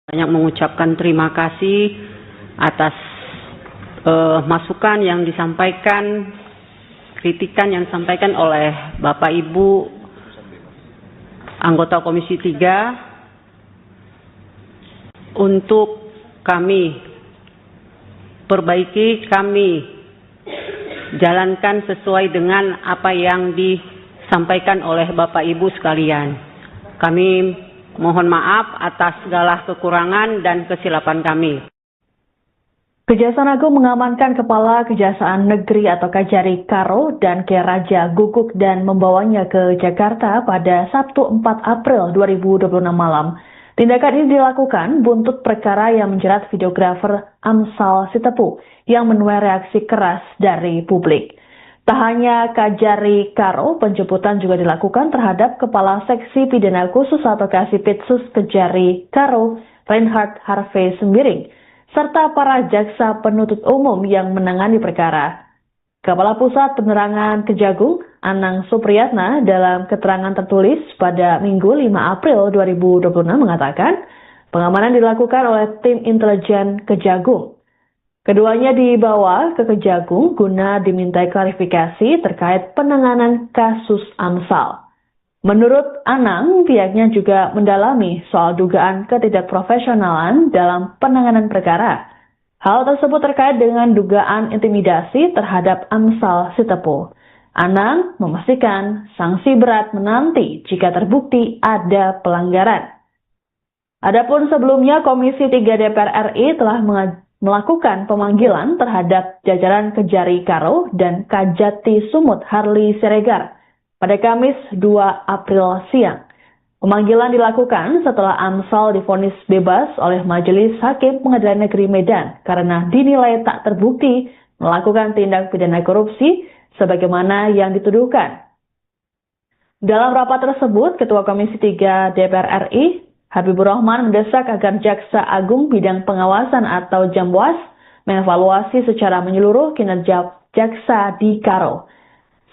banyak mengucapkan terima kasih atas masukan yang disampaikan, kritikan yang disampaikan oleh Bapak Ibu anggota Komisi 3 untuk kami perbaiki, kami jalankan sesuai dengan apa yang disampaikan oleh Bapak Ibu sekalian. Kami mohon maaf atas segala kekurangan dan kesilapan kami. Kejaksaan Agung mengamankan Kepala Kejaksaan Negeri atau Kajari Karo dan Ki Raja Guguk dan membawanya ke Jakarta pada Sabtu 4 April 2026 malam. Tindakan ini dilakukan buntut perkara yang menjerat videografer Amsal Sitepu yang menuai reaksi keras dari publik. Tak hanya Kajari Karo, penjemputan juga dilakukan terhadap Kepala Seksi Pidana Khusus atau Kasipitsus Kajari Karo, Reinhard Harvey Sembiring, serta para jaksa penuntut umum yang menangani perkara. Kepala Pusat Penerangan Kejagung, Anang Supriyatna, dalam keterangan tertulis pada Minggu 5 April 2026 mengatakan, pengamanan dilakukan oleh tim intelijen Kejagung. Keduanya dibawa ke Kejagung guna dimintai klarifikasi terkait penanganan kasus Amsal. Menurut Anang, pihaknya juga mendalami soal dugaan ketidakprofesionalan dalam penanganan perkara. Hal tersebut terkait dengan dugaan intimidasi terhadap Amsal Sitepu. Anang memastikan sanksi berat menanti jika terbukti ada pelanggaran. Adapun sebelumnya Komisi 3 DPR RI telah melakukan pemanggilan terhadap jajaran Kajari Karo dan Kajati Sumut Harley Siregar pada Kamis 2 April siang. Pemanggilan dilakukan setelah Amsal divonis bebas oleh Majelis Hakim Pengadilan Negeri Medan karena dinilai tak terbukti melakukan tindak pidana korupsi sebagaimana yang dituduhkan. Dalam rapat tersebut, Ketua Komisi 3 DPR RI Habibur Rahman mendesak agar Jaksa Agung Bidang Pengawasan atau Jamwas mengevaluasi secara menyeluruh kinerja jaksa di Karo.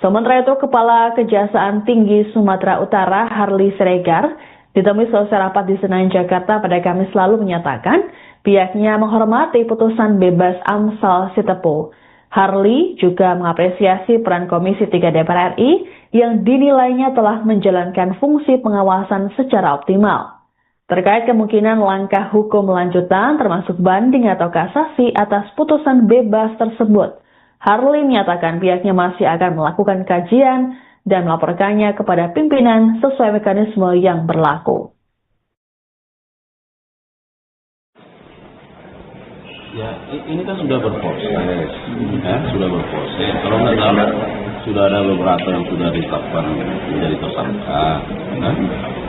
Sementara itu, Kepala Kejaksaan Tinggi Sumatera Utara Harley Siregar ditemui selesai rapat di Senayan, Jakarta pada Kamis lalu menyatakan pihaknya menghormati putusan bebas Amsal Sitepu. Harley juga mengapresiasi peran Komisi 3 DPR RI yang dinilainya telah menjalankan fungsi pengawasan secara optimal. Terkait kemungkinan langkah hukum lanjutan termasuk banding atau kasasi atas putusan bebas tersebut, Harley menyatakan pihaknya masih akan melakukan kajian dan melaporkannya kepada pimpinan sesuai mekanisme yang berlaku. Ya, ini kan sudah berproses, ya, sudah berproses. Kalau nggak salah, sudah ada beberapa yang sudah ditetapkan menjadi tersangka, kan?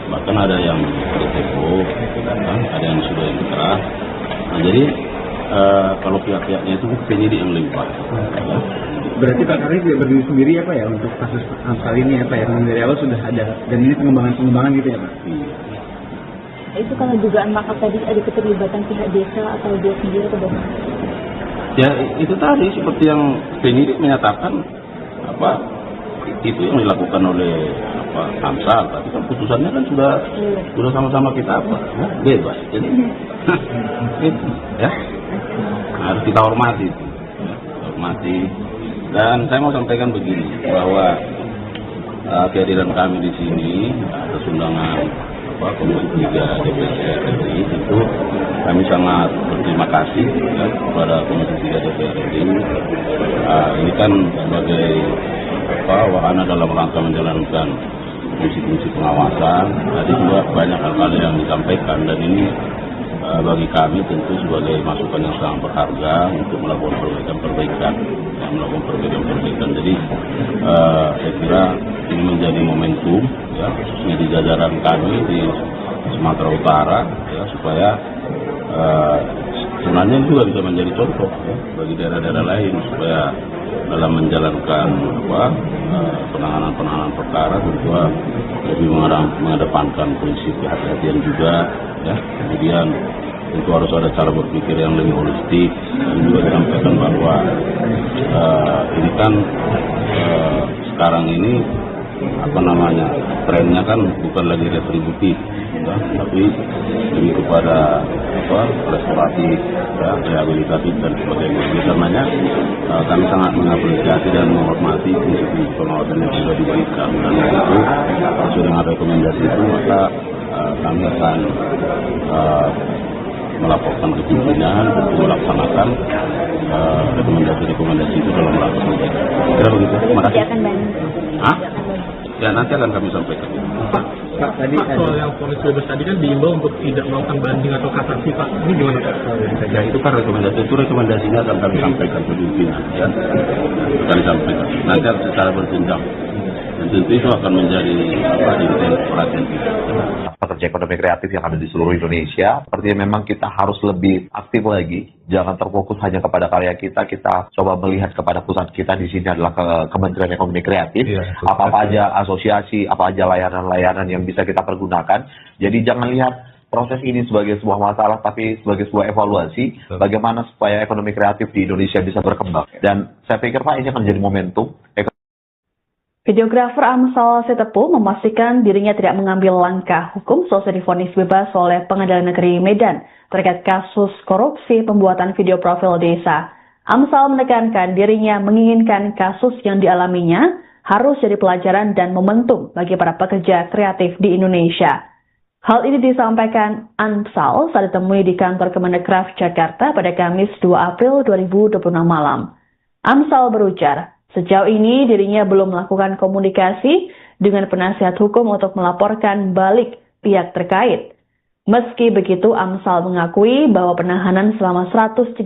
Bahkan ada yang ditepo, kan? Ada yang sudah inkrah. Nah, jadi kalau pihak-pihaknya itu penyidik yang limpah. Ya. Berarti Pak Harley tidak berdiri sendiri ya Pak ya untuk kasus Amsal ini ya Pak ya, dari awal sudah ada dan ini pengembangan gitu ya Pak? Iya. Itu kalau dugaan makar tadi ada keterlibatan pihak desa atau dia sendiri atau bagaimana? Ya itu tadi seperti yang penyidik menyatakan itu yang dilakukan oleh Amsal, tapi kan putusannya kan sudah sama-sama kita bebas, jadi ya harus kita hormati, dan saya mau sampaikan begini bahwa kehadiran kami di sini atas undangan Komisi 3 DPR RI itu kami sangat berterima kasih ya, kepada Komisi 3 DPR RI. Ini kan sebagai wahana dalam rangka menjalankan fungsi-fungsi pengawasan. Tadi juga banyak hal-hal yang disampaikan dan ini bagi kami tentu sebagai masukan yang sangat berharga untuk melakukan perbaikan. Jadi saya kira ini menjadi momentum ya, khususnya di jajaran kami di Sumatera Utara ya, supaya sebenarnya juga bisa menjadi contoh ya, bagi daerah-daerah lain supaya dalam menjalankan penanganan perkara tentu lebih mengedepankan prinsip kehati-hatian juga ya. Kemudian tentu harus ada cara berpikir yang lebih holistik dan juga disampaikan bahwa ini kan sekarang ini trennya kan bukan lagi retributif ya, tapi lebih kepada restoratif, ya, rehabilitatif dan sebagainya. Oleh karenanya kami sangat mengapresiasi dan menghormati fungsi pengawasan yang sudah diberikan, dan itu sesuai dengan rekomendasi itu maka kami akan melaporkan ke pimpinan untuk melaksanakan rekomendasi-rekomendasi itu dalam rapat. Kira begitu. Terima kasih. Ya, nanti akan kami sampaikan. Pak, tadi soal yang vonis bebas tadi kan diimbau untuk tidak melakukan banding atau kasasi, Pak. Ini gimana, Pak? Ya, itu kan rekomendasinya akan kami sampaikan ke pimpinan, ya. Kami sampaikan. Nanti harus secara berjenjang. Dan tentu itu akan menjadi perhatian kita. Pekerja ekonomi kreatif yang ada di seluruh Indonesia, sepertinya memang kita harus lebih aktif lagi. Jangan terfokus hanya kepada karya kita coba melihat kepada pusat kita di sini adalah Kementerian Ekonomi Kreatif. Apa-apa aja asosiasi, apa aja layanan-layanan yang bisa kita pergunakan. Jadi jangan lihat proses ini sebagai sebuah masalah, tapi sebagai sebuah evaluasi bagaimana supaya ekonomi kreatif di Indonesia bisa berkembang. Dan saya pikir Pak, ini akan menjadi momentum. Videografer Amsal Sitepu memastikan dirinya tidak mengambil langkah hukum setelah divonis bebas oleh Pengadilan Negeri Medan terkait kasus korupsi pembuatan video profil desa. Amsal menekankan dirinya menginginkan kasus yang dialaminya harus jadi pelajaran dan momentum bagi para pekerja kreatif di Indonesia. Hal ini disampaikan Amsal saat ditemui di kantor Kemendekraf Jakarta pada Kamis 2 April 2026 malam. Amsal berujar, sejauh ini dirinya belum melakukan komunikasi dengan penasihat hukum untuk melaporkan balik pihak terkait. Meski begitu, Amsal mengakui bahwa penahanan selama 131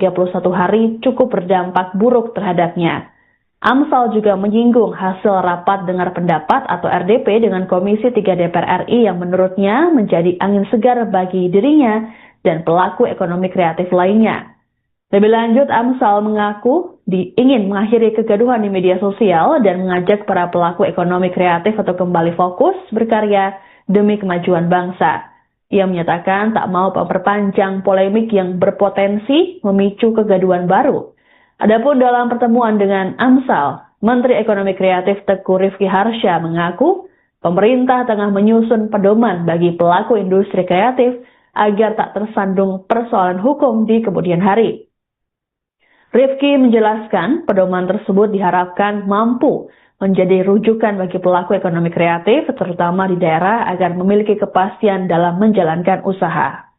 hari cukup berdampak buruk terhadapnya. Amsal juga menyinggung hasil rapat dengar pendapat atau RDP dengan Komisi 3 DPR RI yang menurutnya menjadi angin segar bagi dirinya dan pelaku ekonomi kreatif lainnya. Lebih lanjut, Amsal mengaku ingin mengakhiri kegaduhan di media sosial dan mengajak para pelaku ekonomi kreatif untuk kembali fokus berkarya demi kemajuan bangsa. Ia menyatakan tak mau memperpanjang polemik yang berpotensi memicu kegaduhan baru. Adapun dalam pertemuan dengan Amsal, Menteri Ekonomi Kreatif Teuku Rifki Harsha mengaku pemerintah tengah menyusun pedoman bagi pelaku industri kreatif agar tak tersandung persoalan hukum di kemudian hari. Rifki menjelaskan pedoman tersebut diharapkan mampu menjadi rujukan bagi pelaku ekonomi kreatif, terutama di daerah agar memiliki kepastian dalam menjalankan usaha.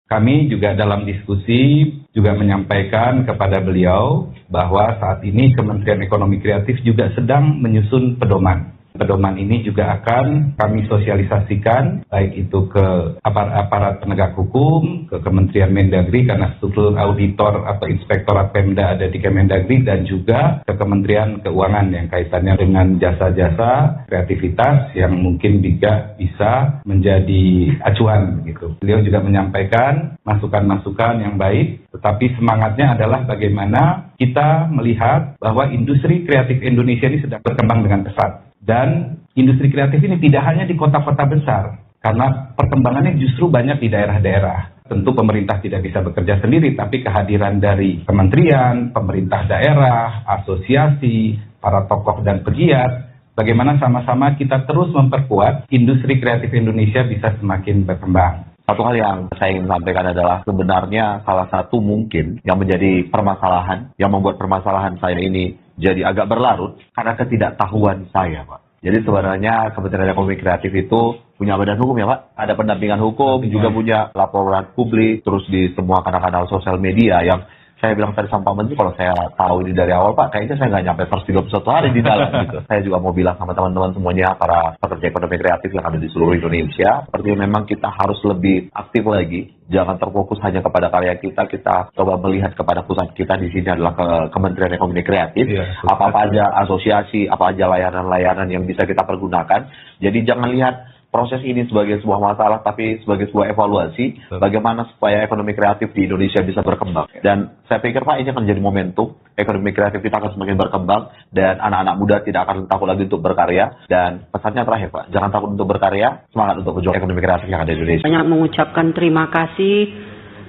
Kami juga dalam diskusi juga menyampaikan kepada beliau bahwa saat ini Kementerian Ekonomi Kreatif juga sedang menyusun pedoman. Pedoman ini juga akan kami sosialisasikan, baik itu ke aparat penegak hukum, ke Kementerian Mendagri karena struktur auditor atau inspektorat Pemda ada di Kemendagri, dan juga ke Kementerian Keuangan yang kaitannya dengan jasa-jasa kreativitas yang mungkin juga bisa menjadi acuan gitu. Beliau juga menyampaikan masukan-masukan yang baik, tetapi semangatnya adalah bagaimana kita melihat bahwa industri kreatif Indonesia ini sedang berkembang dengan pesat. Dan industri kreatif ini tidak hanya di kota-kota besar, karena perkembangannya justru banyak di daerah-daerah. Tentu pemerintah tidak bisa bekerja sendiri, tapi kehadiran dari kementerian, pemerintah daerah, asosiasi, para tokoh dan pegiat, bagaimana sama-sama kita terus memperkuat industri kreatif Indonesia bisa semakin berkembang. Satu hal yang saya ingin sampaikan adalah sebenarnya salah satu mungkin yang menjadi permasalahan, yang membuat permasalahan saya ini jadi agak berlarut karena ketidaktahuan saya, Pak. Jadi sebenarnya Kementerian Ekonomi Kreatif itu punya badan hukum ya, Pak. Ada pendampingan hukum, juga punya laporan publik, terus di semua kanal-kanal sosial media yang saya bilang tadi sama Pak Menteri, kalau saya tahu ini dari awal, Pak, kayaknya saya nggak nyampe 131 hari di dalam gitu. Saya juga mau bilang sama teman-teman semuanya, para pekerja ekonomi kreatif yang ada di seluruh Indonesia, seperti memang kita harus lebih aktif lagi. Jangan terfokus hanya kepada karya kita coba melihat kepada pusat kita di sini adalah Kementerian Ekonomi Kreatif. Apa-apa aja asosiasi, apa aja layanan-layanan yang bisa kita pergunakan. Jadi jangan lihat proses ini sebagai sebuah masalah, tapi sebagai sebuah evaluasi bagaimana supaya ekonomi kreatif di Indonesia bisa berkembang. Dan saya pikir, Pak, ini akan menjadi momentum. Ekonomi kreatif kita akan semakin berkembang dan anak-anak muda tidak akan takut lagi untuk berkarya. Dan pesannya terakhir, Pak, jangan takut untuk berkarya, semangat untuk berjuang ekonomi kreatif yang ada di Indonesia. Banyak mengucapkan terima kasih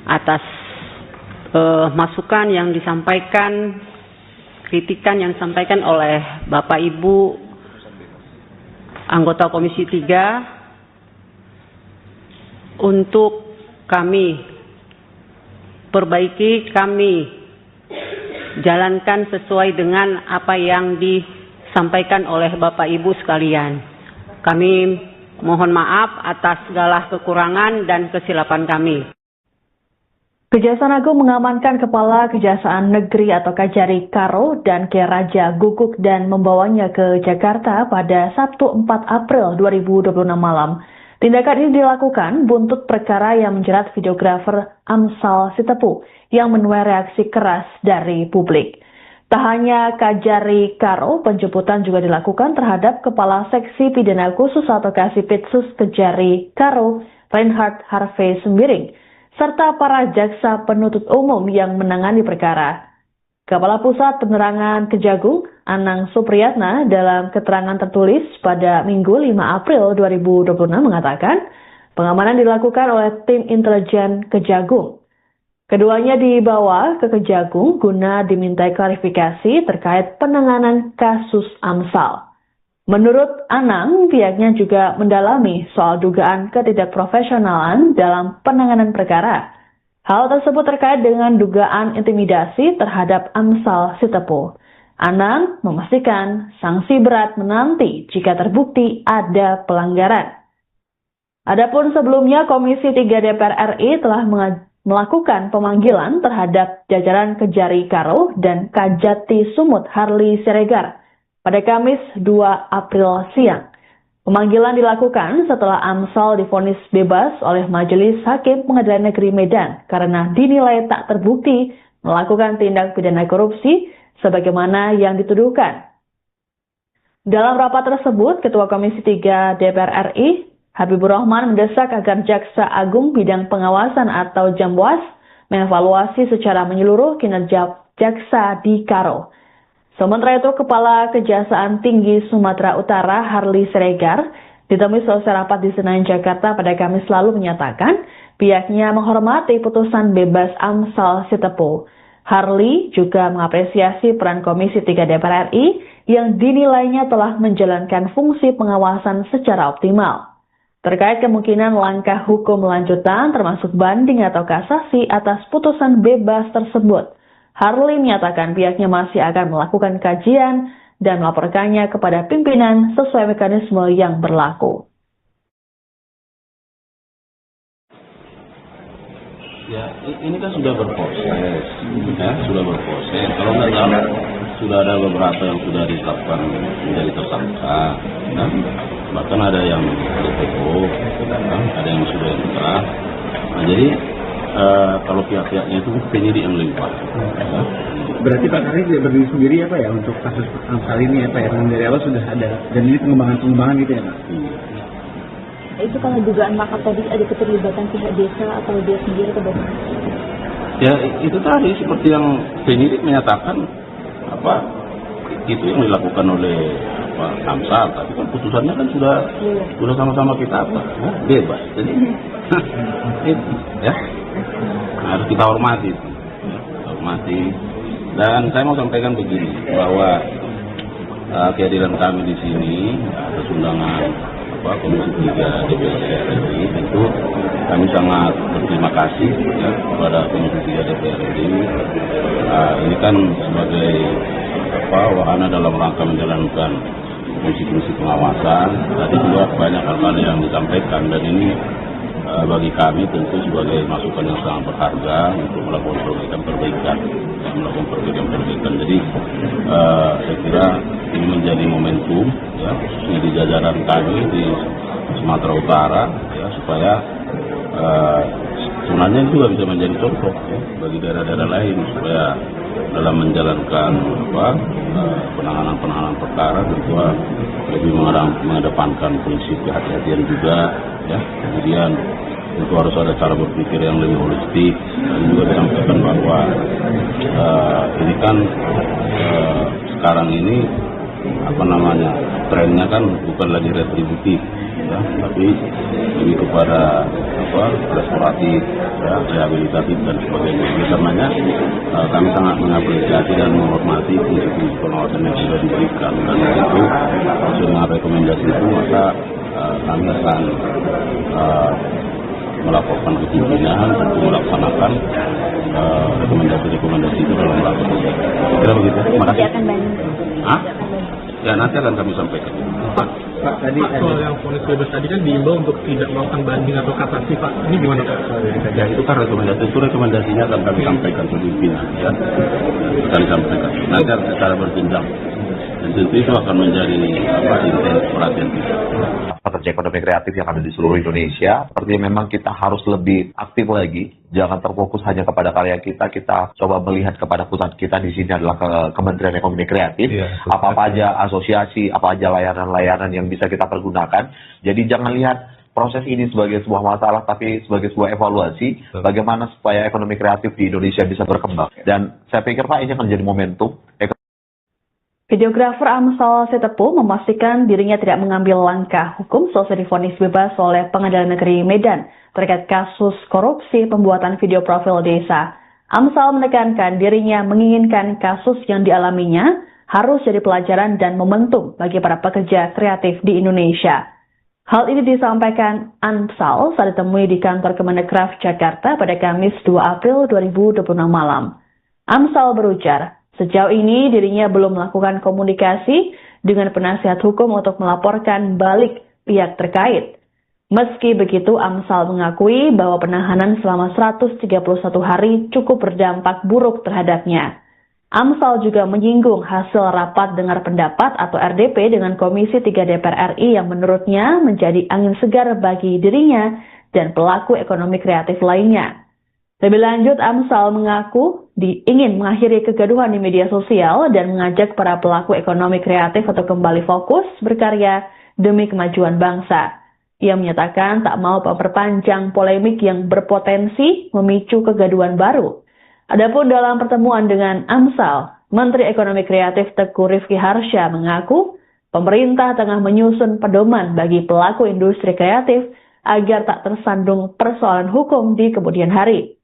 atas masukan yang disampaikan, kritikan yang disampaikan oleh Bapak Ibu anggota Komisi 3 untuk kami perbaiki, kami jalankan sesuai dengan apa yang disampaikan oleh Bapak Ibu sekalian. Kami mohon maaf atas segala kekurangan dan kesilapan kami. Kejaksaan Agung mengamankan Kepala Kejaksaan Negeri atau Kajari Karo dan Raja Guguk dan membawanya ke Jakarta pada Sabtu 4 April 2026 malam. Tindakan ini dilakukan buntut perkara yang menjerat videografer Amsal Sitepu yang menuai reaksi keras dari publik. Tak hanya Kajari Karo, penjemputan juga dilakukan terhadap Kepala Seksi Pidana Khusus atau Kasipitsus Kejari Karo, Reinhard Harvey Sembiring, serta para jaksa penuntut umum yang menangani perkara. Kepala Pusat Penerangan Kejagung, Anang Supriyatna, dalam keterangan tertulis pada Minggu 5 April 2026 mengatakan, pengamanan dilakukan oleh tim intelijen Kejagung. Keduanya dibawa ke Kejagung guna dimintai klarifikasi terkait penanganan kasus Amsal. Menurut Anang, pihaknya juga mendalami soal dugaan ketidakprofesionalan dalam penanganan perkara. Hal tersebut terkait dengan dugaan intimidasi terhadap Amsal Sitepu. Anang memastikan sanksi berat menanti jika terbukti ada pelanggaran. Adapun sebelumnya, Komisi 3 DPR RI telah melakukan pemanggilan terhadap jajaran Kejari Karo dan Kajati Sumut Harley Siregar pada Kamis 2 April siang. Pemanggilan dilakukan setelah Amsal divonis bebas oleh Majelis Hakim Pengadilan Negeri Medan karena dinilai tak terbukti melakukan tindak pidana korupsi sebagaimana yang dituduhkan. Dalam rapat tersebut, Ketua Komisi 3 DPR RI, Habibur Rahman, mendesak agar Jaksa Agung Bidang Pengawasan atau Jamwas mengevaluasi secara menyeluruh kinerja jaksa di Karo. Sementara itu, Kepala Kejaksaan Tinggi Sumatera Utara Harley Siregar ditemui selesai rapat di Senayan, Jakarta pada Kamis lalu menyatakan pihaknya menghormati putusan bebas Amsal Sitepu. Harley juga mengapresiasi peran Komisi 3 DPR RI yang dinilainya telah menjalankan fungsi pengawasan secara optimal. Terkait kemungkinan langkah hukum lanjutan termasuk banding atau kasasi atas putusan bebas tersebut, Harley menyatakan pihaknya masih akan melakukan kajian dan melaporkannya kepada pimpinan sesuai mekanisme yang berlaku. Ya, ini kan sudah berproses, ya, sudah berproses. Kalau nggak salah, sudah ada beberapa yang sudah ditetapkan menjadi tersangka, ya. Bahkan ada yang DPO, ada yang sudah inkrah. Nah, jadi kalau pihak-pihaknya itu penyidik yang limpah. Ya. Berarti Pak Kari tidak berdiri sendiri ya Pak ya untuk kasus Amsal ini ya Pak ya, dari awal sudah ada dan ini pengembangan gitu ya Pak? Itu kalau dugaan makar tadi ada keterlibatan pihak desa atau dia sendiri atau bagaimana? Ya itu tadi seperti yang penyidik menyatakan itu yang dilakukan oleh Amsal, tapi kan putusannya kan sudah sama-sama kita bebas, jadi itu ya harus kita hormati, dan saya mau sampaikan begini bahwa kehadiran kami di sini atas undangan Komisi 3 DPR RI tentu kami sangat berterima kasih ya, kepada Komisi 3 DPR RI. Ini kan sebagai wahana dalam rangka menjalankan fungsi-fungsi pengawasan. Tadi juga banyak hal-hal yang disampaikan dan ini bagi kami tentu sebagai masukan yang sangat berharga untuk melakukan perbaikan. Jadi saya kira ini menjadi momentum ya, khususnya di jajaran kami di Sumatera Utara ya, supaya sebenarnya juga bisa menjadi contoh ya, bagi daerah-daerah lain supaya dalam menjalankan penanganan perkara tentu lebih mengedepankan prinsip kehati-hatian juga ya. Kemudian tentu harus ada cara berpikir yang lebih holistik dan juga disampaikan bahwa ini kan sekarang ini trennya kan bukan lagi retributif ya, tapi lebih kepada restoratif ya, rehabilitatif dan sebagainya. Oleh karenanya kami sangat mengapresiasi dan menghormati fungsi pengawasan yang sudah diberikan, dan itu sesuai dengan rekomendasi itu maka kami akan melaporkan ke pimpinan untuk melaksanakan rekomendasi-rekomendasi itu dalam rapat. Kira begitu. Terima kasih. Akan banding. Ya nanti akan kami sampaikan. Pak, tadi soal yang vonis bebas tadi kan diimbau untuk tidak melakukan banding atau kasasi, Pak. Ini gimana, Pak? Ya itu kan rekomendasinya akan kami sampaikan ke pimpinan, ya. Akan sampaikan. Nanti secara berjenjang. Dan tentu itu akan menjadi intens perhatian kita. Pekerja ekonomi kreatif yang ada di seluruh Indonesia, sepertinya memang kita harus lebih aktif lagi. Jangan terfokus hanya kepada karya kita. Kita coba melihat kepada pusat kita di sini adalah Kementerian Ekonomi Kreatif. Apa-apa aja asosiasi, apa aja layanan-layanan yang bisa kita pergunakan. Jadi jangan lihat proses ini sebagai sebuah masalah, tapi sebagai sebuah evaluasi bagaimana supaya ekonomi kreatif di Indonesia bisa berkembang. Dan saya pikir Pak, ini akan jadi momentum. Videografer Amsal Sitepu memastikan dirinya tidak mengambil langkah hukum selesai divonis bebas oleh Pengadilan Negeri Medan terkait kasus korupsi pembuatan video profil desa. Amsal menekankan dirinya menginginkan kasus yang dialaminya harus jadi pelajaran dan momentum bagi para pekerja kreatif di Indonesia. Hal ini disampaikan Amsal saat ditemui di kantor Kemendekraf Jakarta pada Kamis 2 April 2026 malam. Amsal berujar, sejauh ini dirinya belum melakukan komunikasi dengan penasihat hukum untuk melaporkan balik pihak terkait. Meski begitu, Amsal mengakui bahwa penahanan selama 131 hari cukup berdampak buruk terhadapnya. Amsal juga menyinggung hasil rapat dengar pendapat atau RDP dengan Komisi 3 DPR RI yang menurutnya menjadi angin segar bagi dirinya dan pelaku ekonomi kreatif lainnya. Lebih lanjut, Amsal mengaku ingin mengakhiri kegaduhan di media sosial dan mengajak para pelaku ekonomi kreatif untuk kembali fokus berkarya demi kemajuan bangsa. Ia menyatakan tak mau memperpanjang polemik yang berpotensi memicu kegaduhan baru. Adapun dalam pertemuan dengan Amsal, Menteri Ekonomi Kreatif Teuku Rizky Harsha mengaku pemerintah tengah menyusun pedoman bagi pelaku industri kreatif agar tak tersandung persoalan hukum di kemudian hari.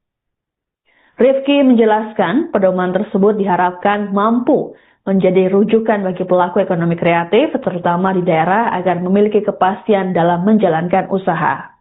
Rifki menjelaskan pedoman tersebut diharapkan mampu menjadi rujukan bagi pelaku ekonomi kreatif, terutama di daerah agar memiliki kepastian dalam menjalankan usaha.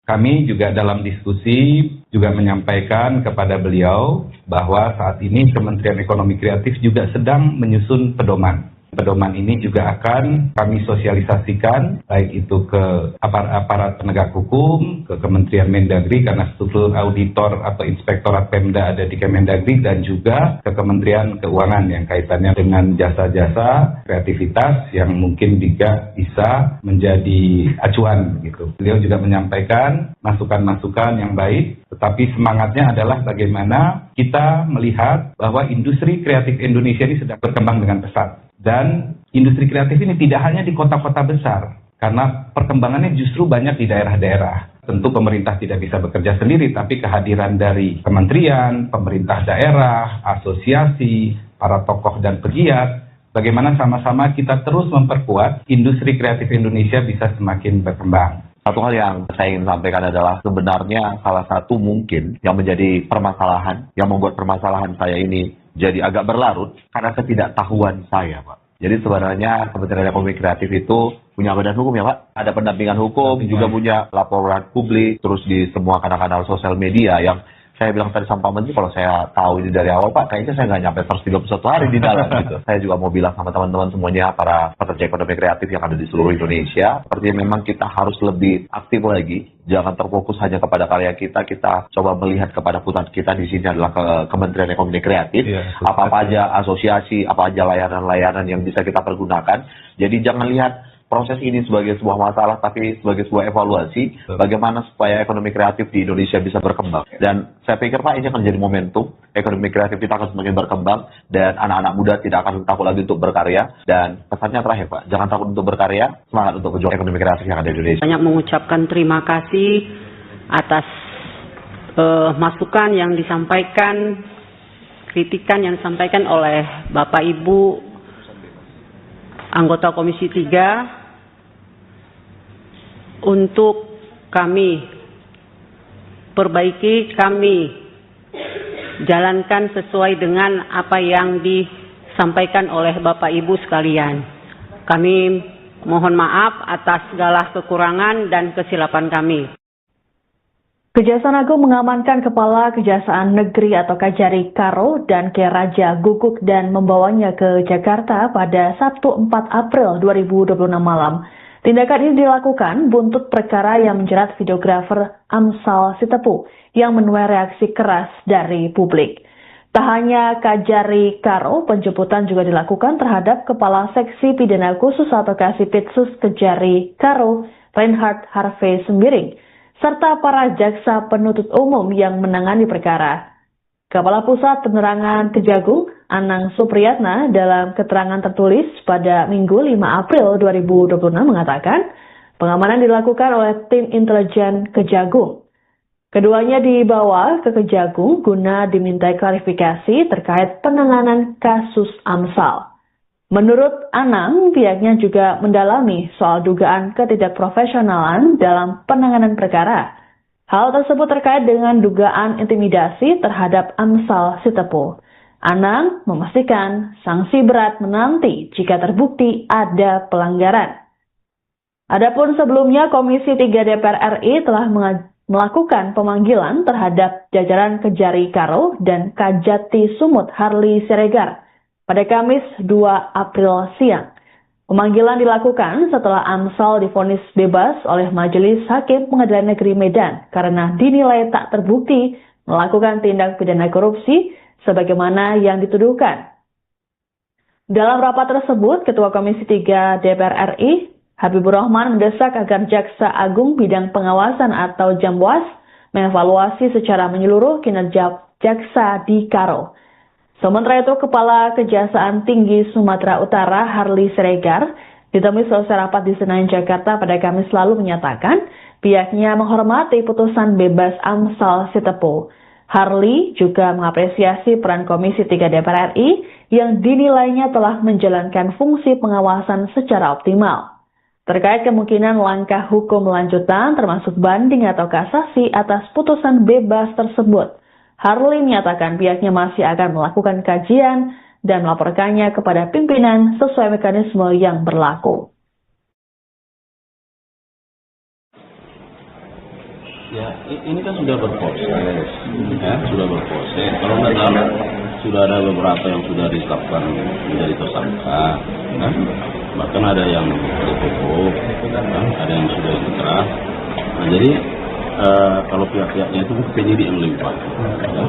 Kami juga dalam diskusi juga menyampaikan kepada beliau bahwa saat ini Kementerian Ekonomi Kreatif juga sedang menyusun pedoman. Pedoman ini juga akan kami sosialisasikan, baik itu ke aparat penegak hukum, ke Kementerian Mendagri karena struktur auditor atau inspektorat Pemda ada di Kemendagri, dan juga ke Kementerian Keuangan yang kaitannya dengan jasa-jasa kreativitas yang mungkin juga bisa menjadi acuan gitu. Beliau juga menyampaikan masukan-masukan yang baik, tetapi semangatnya adalah bagaimana kita melihat bahwa industri kreatif Indonesia ini sedang berkembang dengan pesat. Dan industri kreatif ini tidak hanya di kota-kota besar, karena perkembangannya justru banyak di daerah-daerah. Tentu pemerintah tidak bisa bekerja sendiri, tapi kehadiran dari kementerian, pemerintah daerah, asosiasi, para tokoh dan pegiat, bagaimana sama-sama kita terus memperkuat industri kreatif Indonesia bisa semakin berkembang. Satu hal yang saya ingin sampaikan adalah sebenarnya salah satu mungkin yang menjadi permasalahan, yang membuat permasalahan saya ini jadi agak berlarut karena ketidaktahuan saya, Pak. Jadi sebenarnya Kementerian Ekonomi Kreatif itu punya badan hukum ya, Pak. Ada pendampingan hukum, juga punya laporan publik, terus di semua kanal-kanal sosial media yang saya bilang tadi sama Pak Menteri, kalau saya tahu ini dari awal, Pak, kayaknya saya nggak nyampe 131 hari di dalam gitu. Saya juga mau bilang sama teman-teman semuanya, para pekerja ekonomi kreatif yang ada di seluruh Indonesia, sepertinya memang kita harus lebih aktif lagi. Jangan terfokus hanya kepada karya kita. Kita coba melihat kepada pusat kita di sini adalah Kementerian Ekonomi Kreatif. Apa-apa aja asosiasi, apa aja layanan-layanan yang bisa kita pergunakan. Jadi jangan lihat proses ini sebagai sebuah masalah, tapi sebagai sebuah evaluasi bagaimana supaya ekonomi kreatif di Indonesia bisa berkembang. Dan saya pikir Pak, ini akan jadi momentum, ekonomi kreatif kita akan semakin berkembang, dan anak-anak muda tidak akan takut lagi untuk berkarya. Dan pesannya terakhir Pak, jangan takut untuk berkarya, semangat untuk berjuang ekonomi kreatif yang ada di Indonesia. Banyak mengucapkan terima kasih atas masukan yang disampaikan, kritikan yang disampaikan oleh Bapak Ibu anggota Komisi 3, untuk kami perbaiki, kami jalankan sesuai dengan apa yang disampaikan oleh Bapak Ibu sekalian. Kami mohon maaf atas segala kekurangan dan kesilapan kami. Kejaksaan Agung mengamankan Kepala Kejaksaan Negeri atau Kajari Karo dan K. Raja Guguk dan membawanya ke Jakarta pada Sabtu 4 April 2026 malam. Tindakan ini dilakukan buntut perkara yang menjerat videografer Amsal Sitepu yang menuai reaksi keras dari publik. Tak hanya Kajari Karo, penjemputan juga dilakukan terhadap Kepala Seksi Pidana Khusus atau Kasipitsus Kejari Karo, Reinhard Harvey Sembiring, serta para jaksa penuntut umum yang menangani perkara. Kepala Pusat Penerangan Kejagung, Anang Supriyatna, dalam keterangan tertulis pada Minggu 5 April 2026 mengatakan, pengamanan dilakukan oleh tim intelijen Kejagung. Keduanya dibawa ke Kejagung guna dimintai klarifikasi terkait penanganan kasus Amsal. Menurut Anang, pihaknya juga mendalami soal dugaan ketidakprofesionalan dalam penanganan perkara. Hal tersebut terkait dengan dugaan intimidasi terhadap Amsal Sitepu. Anang memastikan sanksi berat menanti jika terbukti ada pelanggaran. Adapun sebelumnya, Komisi 3 DPR RI telah melakukan pemanggilan terhadap jajaran Kejari Karo dan Kajati Sumut Harley Siregar pada Kamis 2 April siang. Pemanggilan dilakukan setelah Amsal divonis bebas oleh Majelis Hakim Pengadilan Negeri Medan karena dinilai tak terbukti melakukan tindak pidana korupsi sebagaimana yang dituduhkan. Dalam rapat tersebut, Ketua Komisi 3 DPR RI, Habibur Rahman, mendesak agar Jaksa Agung Bidang Pengawasan atau Jamwas mengevaluasi secara menyeluruh kinerja jaksa di Karo. Sementara itu, Kepala Kejaksaan Tinggi Sumatera Utara Harley Siregar ditemui selesai rapat di Senayan, Jakarta pada Kamis lalu menyatakan pihaknya menghormati putusan bebas Amsal Sitepu. Harley juga mengapresiasi peran Komisi 3 DPR RI yang dinilainya telah menjalankan fungsi pengawasan secara optimal. Terkait kemungkinan langkah hukum lanjutan termasuk banding atau kasasi atas putusan bebas tersebut, Harley menyatakan pihaknya masih akan melakukan kajian dan melaporkannya kepada pimpinan sesuai mekanisme yang berlaku. Ya, ini kan sudah berproses, ya, sudah berproses. Kalau nggak salah, sudah ada beberapa yang sudah ditetapkan menjadi tersangka, kan? Bahkan ada yang ditutup, kan? Ada yang sudah inkrah. Nah, jadi kalau pihak-pihaknya itu penyidik yang melimpah. Ya.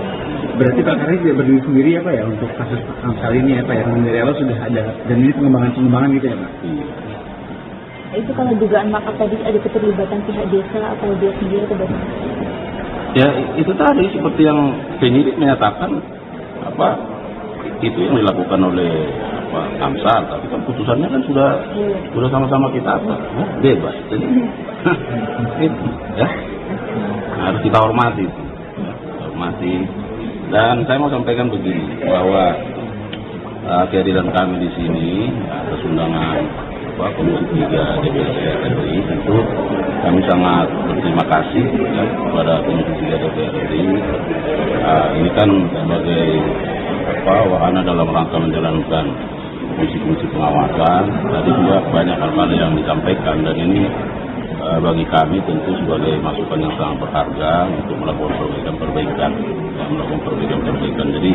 Berarti Pak Karis tidak berdiri sendiri ya Pak ya untuk kasus Amsal ini ya Pak ya, dari awal sudah ada dan ini pengembangan gitu ya Pak? Iya. Itu kalau dugaan makar tadi ada keterlibatan pihak desa atau dia sendiri atau bagaimana? Ya itu tadi seperti yang penyidik menyatakan itu yang dilakukan oleh Amsal, tapi kan putusannya kan sudah sama-sama kita bebas, jadi itu ya harus kita hormati, Dan saya mau sampaikan begini bahwa kehadiran kami di sini atas undangan Komisi 3 DPR RI, tentu kami sangat berterima kasih ya, kepada Komisi 3 DPR RI. Ini kan sebagai wahana dalam rangka menjalankan fungsi-fungsi pengawasan. Tadi juga banyak hal-hal yang disampaikan dan ini bagi kami tentu sebagai masukan yang sangat berharga untuk melakukan perbaikan. Jadi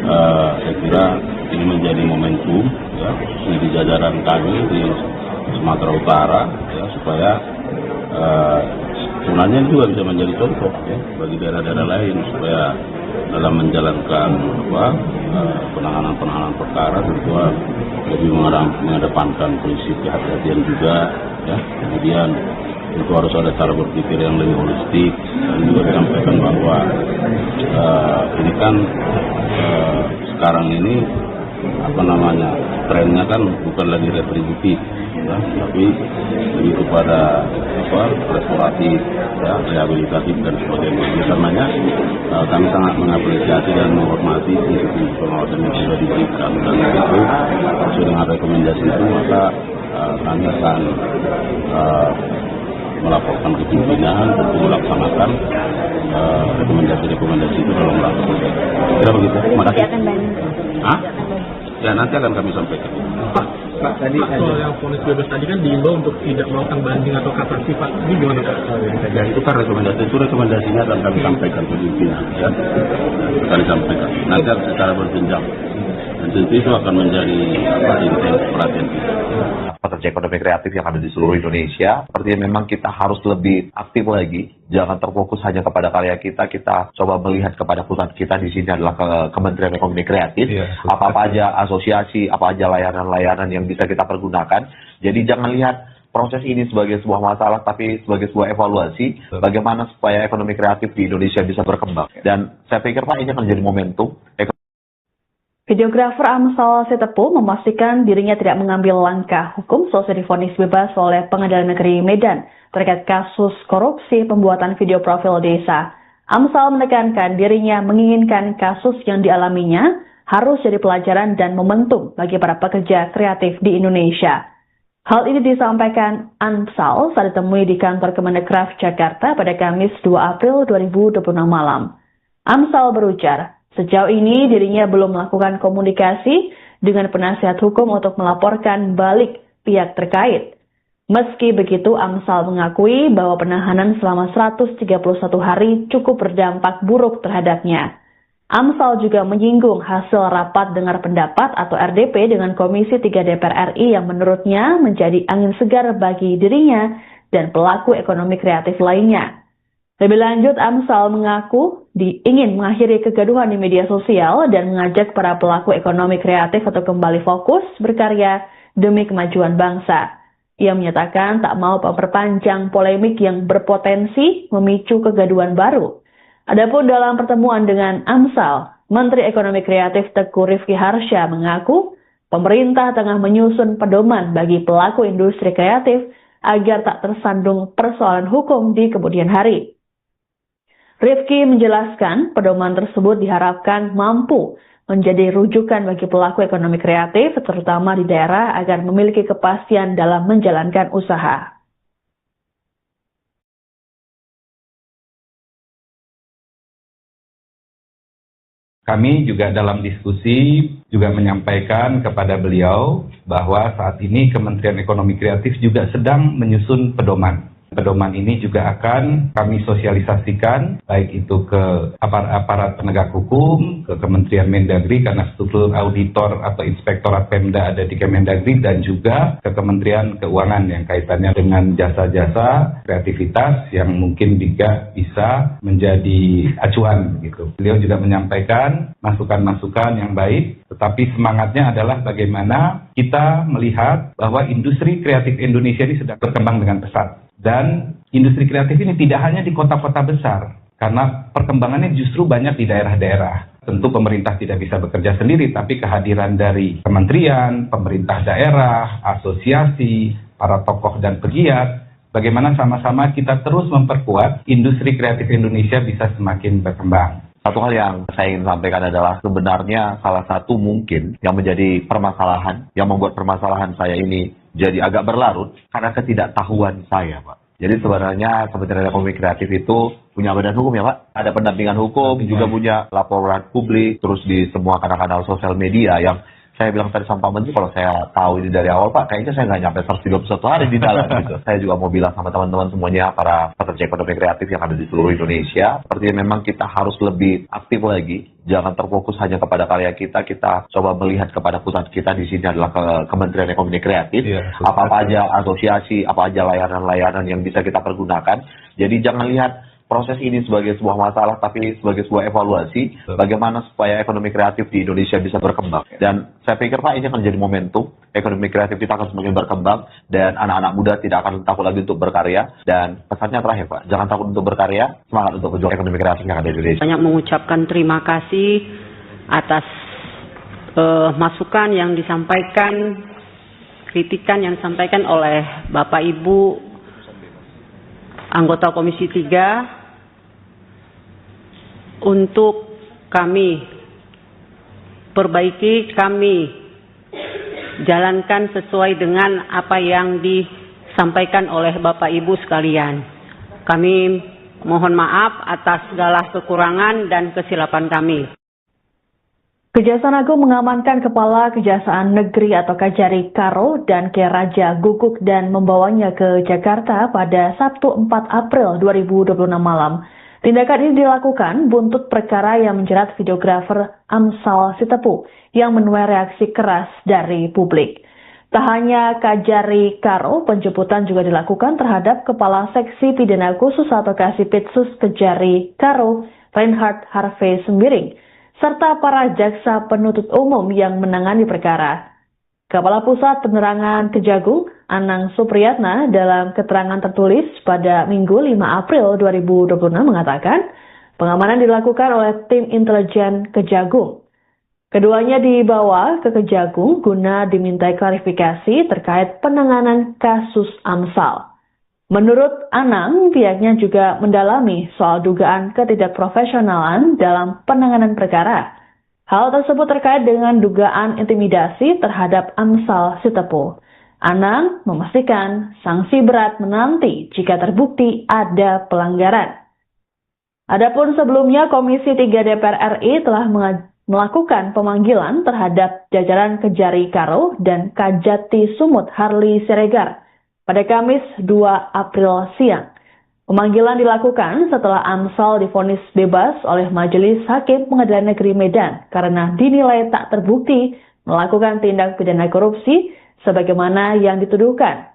saya kira ini menjadi momentum ya di jajaran kami di Sumatera Utara ya supaya sebenarnya juga bisa menjadi contoh ya bagi daerah-daerah lain supaya dalam menjalankan penanganan perkara tentu lebih mengedepankan prinsip kehati-hatian juga ya. Kemudian itu harus ada cara berpikir yang lebih holistik dan juga disampaikan bahwa ini kan sekarang ini trennya kan bukan lagi retributif ya, tapi lebih kepada restoratif ya, rehabilitatif dan sebagainya. Karenanya kami sangat mengapresiasi dan menghormati fungsi pengawasan yang sudah diberikan, dan itu sesuai dengan rekomendasi itu maka kami akan melaporkan ke pimpinan untuk melaksanakan rekomendasi-rekomendasi itu dalam rangka begitu. Berarti Makasih. akan banding. Hah? Ya nanti akan kami sampaikan. Pak tadi Pak, soal yang vonis bebas tadi kan diimbau untuk tidak melakukan banding atau kasasi, Pak. Ini gimana, Pak? Ya itu kan rekomendasinya akan kami sampaikan ke pimpinan, ya. Akan disampaikan. Nanti secara berjenjang. Dan tentu itu akan menjadi intens perhatian kita. Pekerja ekonomi kreatif yang ada di seluruh Indonesia, sepertinya memang kita harus lebih aktif lagi, jangan terfokus hanya kepada karya kita coba melihat kepada pusat kita di sini adalah Kementerian Ekonomi Kreatif, apa-apa aja asosiasi, apa aja layanan-layanan yang bisa kita pergunakan. Jadi jangan lihat proses ini sebagai sebuah masalah, tapi sebagai sebuah evaluasi, bagaimana supaya ekonomi kreatif di Indonesia bisa berkembang. Dan saya pikir Pak, ini akan menjadi momentum. Videografer Amsal Sitepu memastikan dirinya tidak mengambil langkah hukum setelah divonis bebas oleh Pengadilan Negeri Medan terkait kasus korupsi pembuatan video profil desa. Amsal menekankan dirinya menginginkan kasus yang dialaminya harus jadi pelajaran dan momentum bagi para pekerja kreatif di Indonesia. Hal ini disampaikan Amsal saat ditemui di kantor Kemendekraf Jakarta pada Kamis 2 April 2026 malam. Amsal berujar, sejauh ini dirinya belum melakukan komunikasi dengan penasihat hukum untuk melaporkan balik pihak terkait. Meski begitu, Amsal mengakui bahwa penahanan selama 131 hari cukup berdampak buruk terhadapnya. Amsal juga menyinggung hasil rapat dengar pendapat atau RDP dengan Komisi 3 DPR RI yang menurutnya menjadi angin segar bagi dirinya dan pelaku ekonomi kreatif lainnya. Lebih lanjut, Amsal mengaku ingin mengakhiri kegaduhan di media sosial dan mengajak para pelaku ekonomi kreatif untuk kembali fokus berkarya demi kemajuan bangsa. Ia menyatakan tak mau memperpanjang polemik yang berpotensi memicu kegaduhan baru. Adapun dalam pertemuan dengan Amsal, Menteri Ekonomi Kreatif Teuku Rizky Harsha mengaku pemerintah tengah menyusun pedoman bagi pelaku industri kreatif agar tak tersandung persoalan hukum di kemudian hari. Rifki menjelaskan pedoman tersebut diharapkan mampu menjadi rujukan bagi pelaku ekonomi kreatif, terutama di daerah agar memiliki kepastian dalam menjalankan usaha. Kami juga dalam diskusi juga menyampaikan kepada beliau bahwa saat ini Kementerian Ekonomi Kreatif juga sedang menyusun pedoman. Pedoman ini juga akan kami sosialisasikan, baik itu ke aparat penegak hukum, ke Kementerian Mendagri karena struktur auditor atau inspektorat Pemda ada di Kemendagri, dan juga ke Kementerian Keuangan yang kaitannya dengan jasa-jasa kreativitas yang mungkin juga bisa menjadi acuan gitu. Beliau juga menyampaikan masukan-masukan yang baik, tetapi semangatnya adalah bagaimana kita melihat bahwa industri kreatif Indonesia ini sedang berkembang dengan pesat. Dan industri kreatif ini tidak hanya di kota-kota besar, karena perkembangannya justru banyak di daerah-daerah. Tentu pemerintah tidak bisa bekerja sendiri, tapi kehadiran dari kementerian, pemerintah daerah, asosiasi, para tokoh dan pegiat, bagaimana sama-sama kita terus memperkuat industri kreatif Indonesia bisa semakin berkembang. Satu hal yang saya ingin sampaikan adalah sebenarnya salah satu mungkin yang menjadi permasalahan, yang membuat permasalahan saya ini jadi agak berlarut karena ketidaktahuan saya, Pak. Jadi sebenarnya Kementerian Ekonomi Kreatif itu punya badan hukum ya, Pak. Ada pendampingan hukum, juga punya laporan publik, terus di semua kanal-kanal sosial media yang saya bilang tadi sama Pak Menteri, kalau saya tahu ini dari awal, Pak, kayaknya saya nggak nyampe 131 hari di dalam gitu. Saya juga mau bilang sama teman-teman semuanya, para pekerja ekonomi kreatif yang ada di seluruh Indonesia, sepertinya memang kita harus lebih aktif lagi, jangan terfokus hanya kepada karya kita coba melihat kepada pusat kita di sini adalah Kementerian Ekonomi Kreatif, apa-apa aja asosiasi, apa aja layanan-layanan yang bisa kita pergunakan. Jadi jangan lihat proses ini sebagai sebuah masalah, tapi sebagai sebuah evaluasi, bagaimana supaya ekonomi kreatif di Indonesia bisa berkembang. Dan saya pikir, Pak, ini akan jadi momentum, ekonomi kreatif kita akan semakin berkembang, dan anak-anak muda tidak akan takut lagi untuk berkarya. Dan pesannya terakhir, Pak, jangan takut untuk berkarya, semangat untuk berjuang ekonomi kreatif yang ada di Indonesia. Banyak mengucapkan terima kasih atas masukan yang disampaikan, kritikan yang disampaikan oleh Bapak Ibu anggota Komisi 3 untuk kami perbaiki, kami jalankan sesuai dengan apa yang disampaikan oleh Bapak Ibu sekalian. Kami mohon maaf atas segala kekurangan dan kesilapan kami. Kejaksaan Agung mengamankan Kepala Kejaksaan Negeri atau Kajari Karo dan Raja Guguk dan membawanya ke Jakarta pada Sabtu 4 April 2026 malam. Tindakan ini dilakukan buntut perkara yang menjerat videografer Amsal Sitepu yang menuai reaksi keras dari publik. Tak hanya Kajari Karo, penjemputan juga dilakukan terhadap Kepala Seksi Pidana Khusus atau Kasipitsus Kajari Karo, Reinhard Harvey Sembiring, serta para jaksa penuntut umum yang menangani perkara. Kepala Pusat Penerangan Kejagung, Anang Supriyatna, dalam keterangan tertulis pada Minggu 5 April 2026 mengatakan, pengamanan dilakukan oleh tim intelijen Kejagung. Keduanya dibawa ke Kejagung guna dimintai klarifikasi terkait penanganan kasus Amsal. Menurut Anang, pihaknya juga mendalami soal dugaan ketidakprofesionalan dalam penanganan perkara. Hal tersebut terkait dengan dugaan intimidasi terhadap Amsal Sitepu. Anang memastikan sanksi berat menanti jika terbukti ada pelanggaran. Adapun sebelumnya, Komisi 3 DPR RI telah melakukan pemanggilan terhadap jajaran Kajari Karo dan Kajati Sumut Harli Siregar pada Kamis 2 April siang. Pemanggilan dilakukan setelah Amsal divonis bebas oleh Majelis Hakim Pengadilan Negeri Medan karena dinilai tak terbukti melakukan tindak pidana korupsi sebagaimana yang dituduhkan.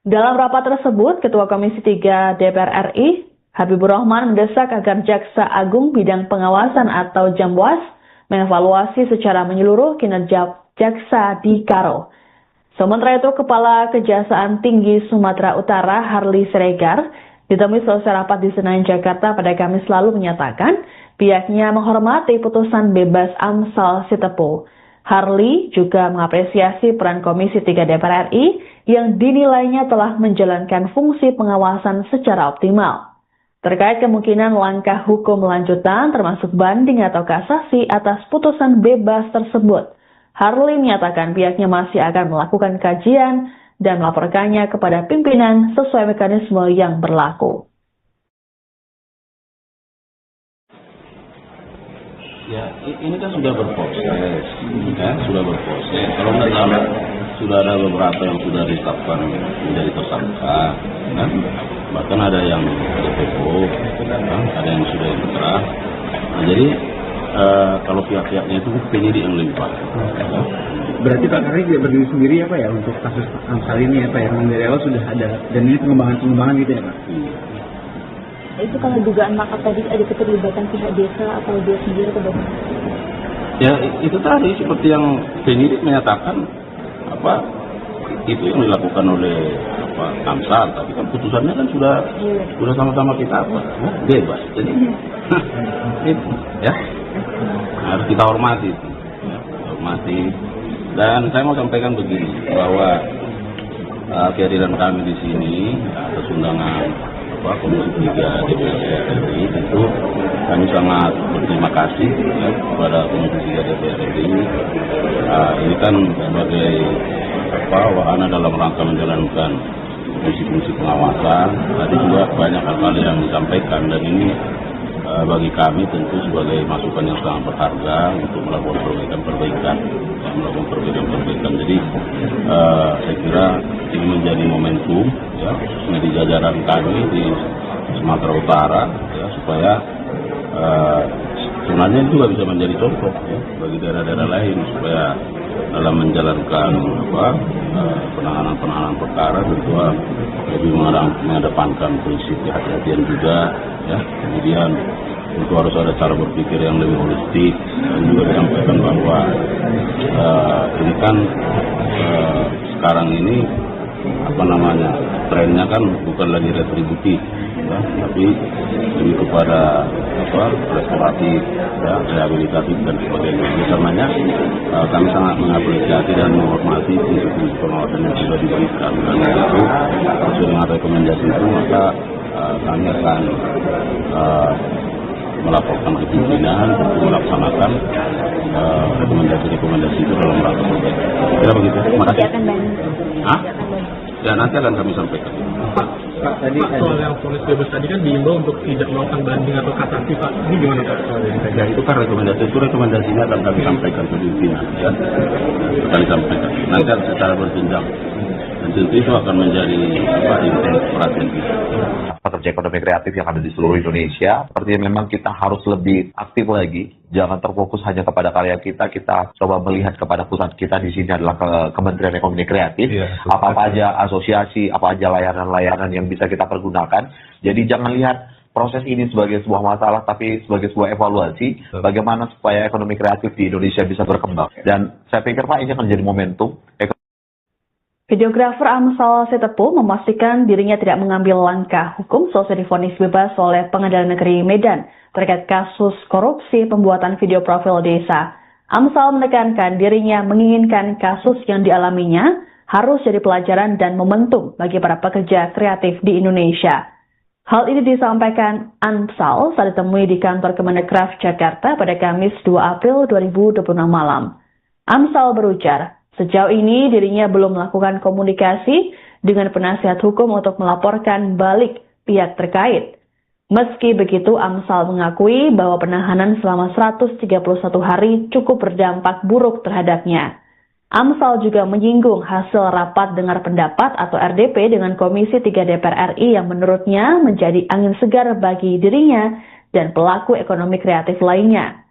Dalam rapat tersebut, Ketua Komisi 3 DPR RI, Habibur Rahman, mendesak agar Jaksa Agung Bidang Pengawasan atau Jamwas mengevaluasi secara menyeluruh kinerja jaksa di Karo. Sementara itu, Kepala Kejaksaan Tinggi Sumatera Utara Harli Siregar ditemui selesai rapat di Senayan, Jakarta pada Kamis lalu menyatakan pihaknya menghormati putusan bebas Amsal Sitepu. Harli juga mengapresiasi peran Komisi 3 DPR RI yang dinilainya telah menjalankan fungsi pengawasan secara optimal. Terkait kemungkinan langkah hukum lanjutan termasuk banding atau kasasi atas putusan bebas tersebut, Harli menyatakan pihaknya masih akan melakukan kajian dan melaporkannya kepada pimpinan sesuai mekanisme yang berlaku. Ya, ini kan sudah berproses, kan? Sudah berproses. Kalau nggak salah, sudah ada beberapa yang sudah ditetapkan menjadi tersangka, kan? Bahkan ada yang DPO, kan? Ada yang sudah inkrah. Nah, jadi kalau pihak-pihaknya itu penyidik yang lebih paham. Berarti Pak Kari tidak berdiri sendiri apa ya untuk kasus Amsal ini apa ya? Memang dari awal sudah ada dan ini pengembangan gitu ya Pak? Itu kalau dugaan makar tadi ada keterlibatan pihak desa atau dia sendiri atau bagaimana? Ya itu tadi seperti yang penyidik menyatakan apa itu yang dilakukan oleh Amsal, tapi kan putusannya kan sudah sama-sama kita bebas, jadi itu ya harus kita hormati, ya, hormati. Dan saya mau sampaikan begini bahwa kehadiran kami di sini atas undangan Komisi 3 DPR RI tentu kami sangat berterima kasih ya, kepada Komisi 3 DPR RI. Ini kan sebagai wahana dalam rangka menjalankan fungsi-fungsi pengawasan. Tadi juga banyak hal-hal yang disampaikan dan ini bagi kami tentu sebagai masukan yang sangat berharga untuk melakukan perbaikan. Jadi saya kira ini menjadi momentum ya, khususnya di jajaran kami di Sumatera Utara ya, supaya sebenarnya itu juga bisa menjadi contoh ya, bagi daerah-daerah lain supaya dalam menjalankan penanganan perkara tentu lebih mengedepankan prinsip kehati-hatian juga ya. Kemudian tentu harus ada cara berpikir yang lebih holistik dan juga disampaikan bahwa ini kan sekarang ini trennya kan bukan lagi retributif ya, tapi lebih kepada restoratif ya, rehabilitatif dan sebagainya. Misalnya kami sangat mengapresiasi dan menghormati fungsi pengawasan yang sudah diberikan, dan itu sesuai dengan rekomendasi itu maka kami akan melaporkan ke pimpinan untuk melaksanakan rekomendasi-rekomendasi itu dalam rangka perbaikan. Kira begitu. Terima kasih. Ya nanti akan kami sampaikan. Pak, tadi Pak, soal yang vonis bebas tadi kan diimbau untuk tidak melakukan banding atau kasasi, Pak. Ini gimana, Pak? Ya itu kan rekomendasinya akan kami sampaikan ke pimpinan ya. Akan sampaikan. Nanti secara berjenjang. Dan tentu itu akan menjadi intens perhatian kita. Pekerja ekonomi kreatif yang ada di seluruh Indonesia, sepertinya memang kita harus lebih aktif lagi. Jangan terfokus hanya kepada karya kita coba melihat kepada pusat kita di sini adalah Kementerian Ekonomi Kreatif. Apa aja asosiasi, apa aja layanan-layanan yang bisa kita pergunakan. Jadi jangan lihat proses ini sebagai sebuah masalah, tapi sebagai sebuah evaluasi bagaimana supaya ekonomi kreatif di Indonesia bisa berkembang. Dan saya pikir Pak, ini akan jadi momentum. Videografer Amsal Sitepu memastikan dirinya tidak mengambil langkah hukum selesai divonis bebas oleh Pengadilan Negeri Medan terkait kasus korupsi pembuatan video profil desa. Amsal menekankan dirinya menginginkan kasus yang dialaminya harus jadi pelajaran dan momentum bagi para pekerja kreatif di Indonesia. Hal ini disampaikan Amsal saat ditemui di kantor Kemendekraf Jakarta pada Kamis 2 April 2026 malam. Amsal berujar, sejauh ini dirinya belum melakukan komunikasi dengan penasihat hukum untuk melaporkan balik pihak terkait. Meski begitu, Amsal mengakui bahwa penahanan selama 131 hari cukup berdampak buruk terhadapnya. Amsal juga menyinggung hasil rapat dengar pendapat atau RDP dengan Komisi 3 DPR RI yang menurutnya menjadi angin segar bagi dirinya dan pelaku ekonomi kreatif lainnya.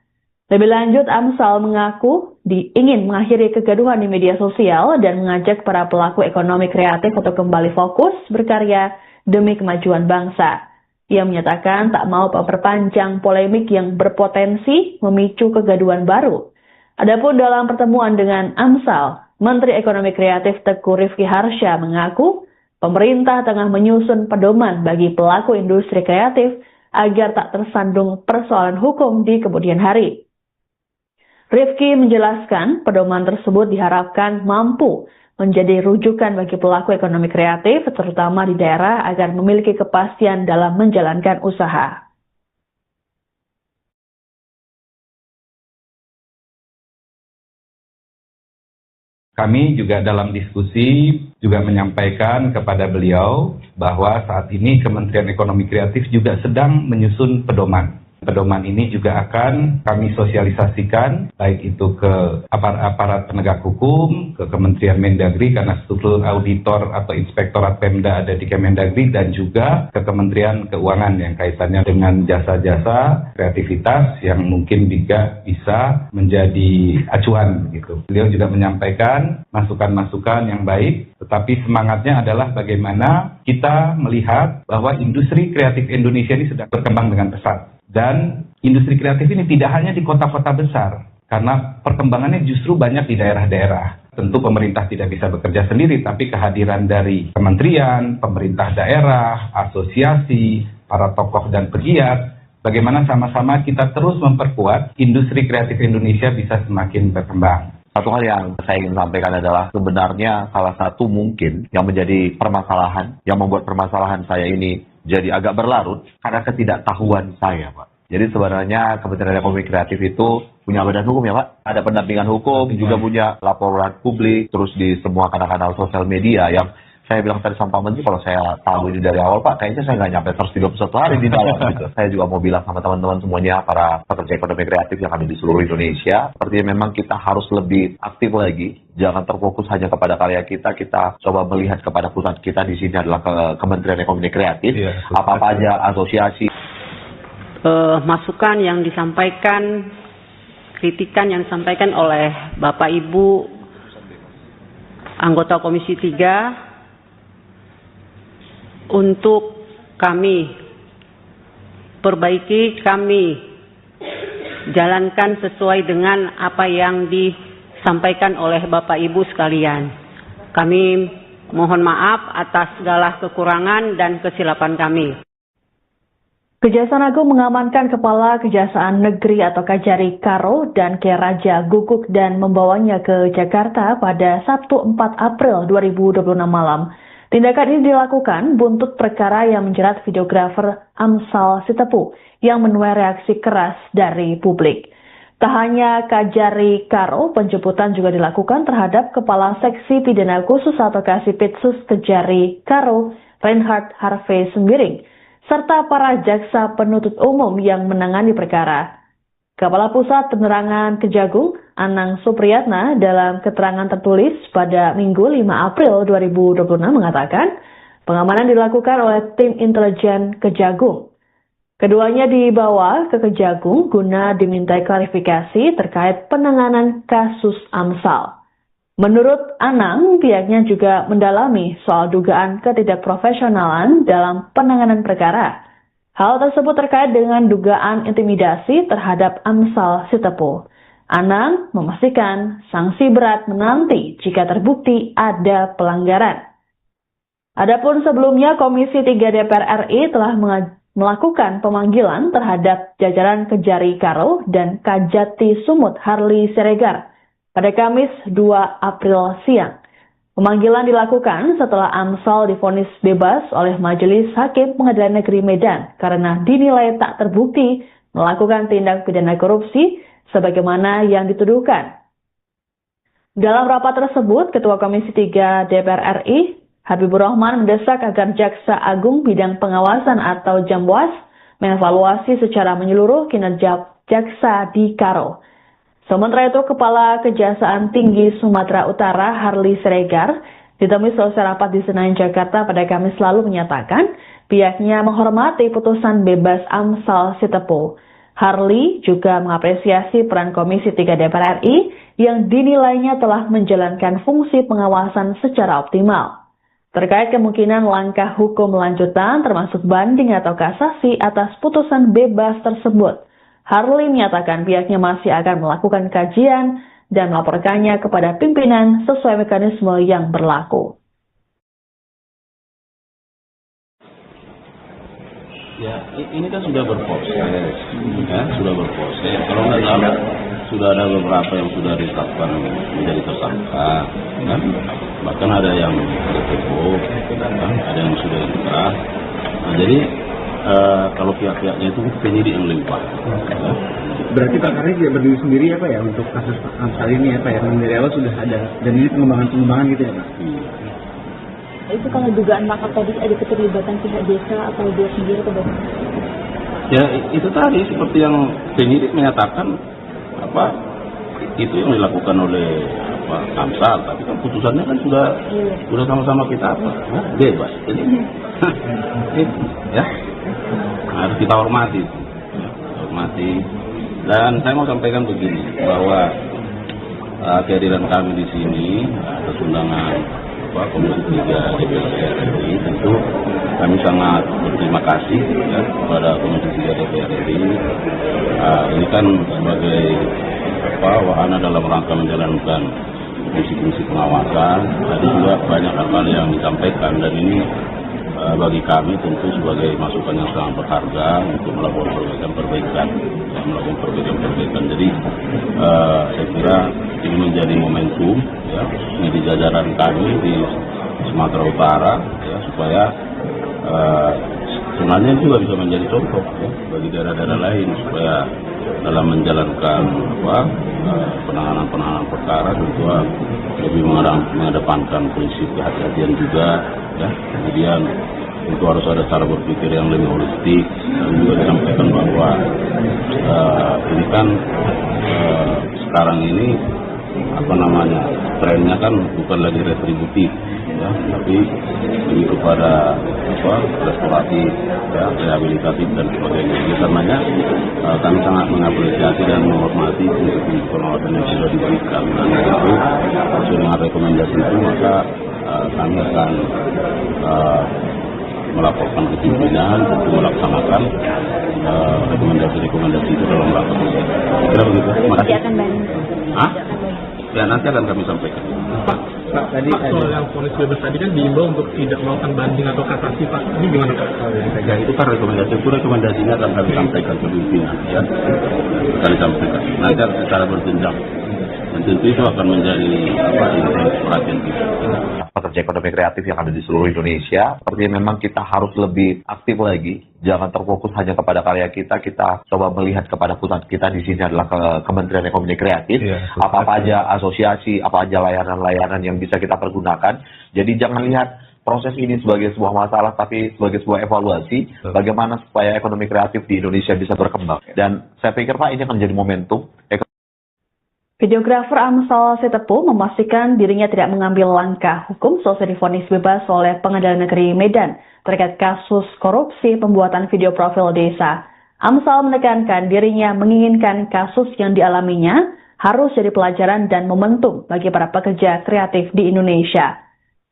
Lebih lanjut, Amsal mengaku ingin mengakhiri kegaduhan di media sosial dan mengajak para pelaku ekonomi kreatif untuk kembali fokus berkarya demi kemajuan bangsa. Ia menyatakan tak mau memperpanjang polemik yang berpotensi memicu kegaduhan baru. Adapun dalam pertemuan dengan Amsal, Menteri Ekonomi Kreatif Teuku Rizky Harsha mengaku pemerintah tengah menyusun pedoman bagi pelaku industri kreatif agar tak tersandung persoalan hukum di kemudian hari. Rifki menjelaskan pedoman tersebut diharapkan mampu menjadi rujukan bagi pelaku ekonomi kreatif, terutama di daerah agar memiliki kepastian dalam menjalankan usaha. Kami juga dalam diskusi juga menyampaikan kepada beliau bahwa saat ini Kementerian Ekonomi Kreatif juga sedang menyusun pedoman. Pedoman ini juga akan kami sosialisasikan, baik itu ke aparat penegak hukum, ke Kementerian Mendagri, karena struktur auditor atau inspektorat Pemda ada di Kemendagri, dan juga ke Kementerian Keuangan yang kaitannya dengan jasa-jasa kreativitas yang mungkin juga bisa menjadi acuan gitu. Beliau juga menyampaikan masukan-masukan yang baik, tetapi semangatnya adalah bagaimana kita melihat bahwa industri kreatif Indonesia ini sedang berkembang dengan pesat. Dan industri kreatif ini tidak hanya di kota-kota besar, karena perkembangannya justru banyak di daerah-daerah. Tentu pemerintah tidak bisa bekerja sendiri, tapi kehadiran dari kementerian, pemerintah daerah, asosiasi, para tokoh dan pegiat, bagaimana sama-sama kita terus memperkuat industri kreatif Indonesia bisa semakin berkembang. Satu hal yang saya ingin sampaikan adalah sebenarnya salah satu mungkin yang menjadi permasalahan, yang membuat permasalahan saya ini jadi agak berlarut karena ketidaktahuan saya, Pak. Jadi sebenarnya Kementerian Ekonomi Kreatif itu punya badan hukum ya, Pak. Ada pendampingan hukum, juga punya laporan publik, terus di semua kanal-kanal sosial media yang saya bilang tadi sama Pak Menteri, kalau saya tahu ini dari awal, Pak, kayaknya saya nggak nyampe 131 hari di dalam gitu. Saya juga mau bilang sama teman-teman semuanya, para pekerja ekonomi kreatif yang ada di seluruh Indonesia, sepertinya memang kita harus lebih aktif lagi. Jangan terfokus hanya kepada karya kita coba melihat kepada pusat kita di sini adalah Kementerian Ekonomi Kreatif. Apa aja asosiasi. Masukan yang disampaikan, kritikan yang disampaikan oleh Bapak Ibu anggota Komisi 3 untuk kami perbaiki, kami jalankan sesuai dengan apa yang disampaikan oleh Bapak Ibu sekalian. Kami mohon maaf atas segala kekurangan dan kesilapan kami. Kejaksaan Agung mengamankan Kepala Kejaksaan Negeri atau Kajari Karo dan Raja Guguk dan membawanya ke Jakarta pada Sabtu 4 April 2026 malam. Tindakan ini dilakukan buntut perkara yang menjerat videografer Amsal Sitepu yang menuai reaksi keras dari publik. Tak hanya Kajari Karo, penjemputan juga dilakukan terhadap Kepala Seksi Pidana Khusus atau Kasipitsus Kejari Karo, Reinhard Harvey Sembiring, serta para jaksa penuntut umum yang menangani perkara. Kepala Pusat Penerangan Kejagung, Anang Supriyatna, dalam keterangan tertulis pada Minggu 5 April 2026 mengatakan, pengamanan dilakukan oleh tim intelijen Kejagung. Keduanya dibawa ke Kejagung guna dimintai klarifikasi terkait penanganan kasus Amsal. Menurut Anang, pihaknya juga mendalami soal dugaan ketidakprofesionalan dalam penanganan perkara. Hal tersebut terkait dengan dugaan intimidasi terhadap Amsal Sitepu. Anang memastikan sanksi berat menanti jika terbukti ada pelanggaran. Adapun sebelumnya Komisi 3 DPR RI telah melakukan pemanggilan terhadap jajaran Kejari Karo dan Kajati Sumut Harley Siregar pada Kamis 2 April siang. Pemanggilan dilakukan setelah Amsal divonis bebas oleh Majelis Hakim Pengadilan Negeri Medan karena dinilai tak terbukti melakukan tindak pidana korupsi sebagaimana yang dituduhkan. Dalam rapat tersebut, Ketua Komisi 3 DPR RI, Habibur Rahman, mendesak agar Jaksa Agung Bidang Pengawasan atau Jamwas mengevaluasi secara menyeluruh kinerja jaksa di Karo. Sementara itu, Kepala Kejaksaan Tinggi Sumatera Utara Harley Siregar ditemui selesai rapat di Senayan, Jakarta pada Kamis lalu menyatakan pihaknya menghormati putusan bebas Amsal Sitepu. Harley juga mengapresiasi peran Komisi 3 DPR RI yang dinilainya telah menjalankan fungsi pengawasan secara optimal. Terkait kemungkinan langkah hukum lanjutan termasuk banding atau kasasi atas putusan bebas tersebut, Harley menyatakan pihaknya masih akan melakukan kajian dan melaporkannya kepada pimpinan sesuai mekanisme yang berlaku. Ya, ini kan sudah berproses, ya, sudah berproses. Kalau nggak salah, sudah ada beberapa yang sudah ditetapkan menjadi tersangka, kan? Bahkan ada yang ditutup, kan? Ada yang sudah inkrah. Nah, jadi kalau pihak-pihaknya itu penyidik yang limpah. Ya. Berarti Pak Karni tidak berdiri sendiri apa ya untuk kasus Amsal ini apa ya? Dari awal sudah ada dan ini pengembangan gitu ya Pak? Itu kalau dugaan makar tadi ada keterlibatan pihak desa atau dia sendiri atau bagaimana? Ya itu tadi seperti yang penyidik menyatakan apa itu yang dilakukan oleh Amsal, tapi kan putusannya kan sudah sama-sama kita bebas. Jadi ya harus kita hormati, Dan saya mau sampaikan begini bahwa kehadiran kami di sini atas undangan Komisi 3 DPR RI, tentu kami sangat berterima kasih ya, kepada Komisi 3 DPR RI. Ini kan sebagai wahana dalam rangka menjalankan fungsi-fungsi pengawasan. Tadi juga banyak hal yang disampaikan dan ini bagi kami tentu sebagai masukan yang sangat berharga untuk melakukan perbaikan. Jadi saya kira ini menjadi momentum ya di jajaran kami di Sumatera Utara ya supaya sebenarnya juga bisa menjadi contoh ya, bagi daerah-daerah lain supaya dalam menjalankan penanganan perkara tentu lebih mengedepankan prinsip kehati-hatian juga ya. Kemudian tentu harus ada cara berpikir yang lebih holistik dan juga disampaikan bahwa ini kan sekarang ini trennya kan bukan lagi retributif ya, tapi lebih kepada restoratif ya, rehabilitatif dan sebagainya. Jadi karenanya kami sangat mengapresiasi dan menghormati fungsi pengawasan yang sudah diberikan. Dan itu sesuai dengan rekomendasi itu maka kami akan melaporkan ke pimpinan untuk melaksanakan rekomendasi-rekomendasi itu dalam rangka tersebut. Kira begitu. Terima kasih. Ya nanti akan kami sampaikan. Pak, soal yang vonis bebas tadi kan diimbau untuk tidak melakukan banding atau kasasi, Pak. Ini gimana, Pak? Ya itu kan rekomendasinya akan kami sampaikan ke pimpinan, ya. Kami sampaikan. Nanti secara berjenjang. Dan tentu itu akan menjadi perhatian kita. Pekerja ekonomi kreatif yang ada di seluruh Indonesia, sepertinya memang kita harus lebih aktif lagi. Jangan terfokus hanya kepada karya kita coba melihat kepada pusat kita di sini adalah Kementerian Ekonomi Kreatif. Apa aja asosiasi, apa aja layanan-layanan yang bisa kita pergunakan. Jadi jangan lihat proses ini sebagai sebuah masalah tapi sebagai sebuah evaluasi bagaimana supaya ekonomi kreatif di Indonesia bisa berkembang. Dan saya pikir Pak ini akan menjadi momentum. Videografer Amsal Sitepu memastikan dirinya tidak mengambil langkah hukum selesai divonis bebas oleh Pengadilan Negeri Medan terkait kasus korupsi pembuatan video profil desa. Amsal menekankan dirinya menginginkan kasus yang dialaminya harus jadi pelajaran dan momentum bagi para pekerja kreatif di Indonesia.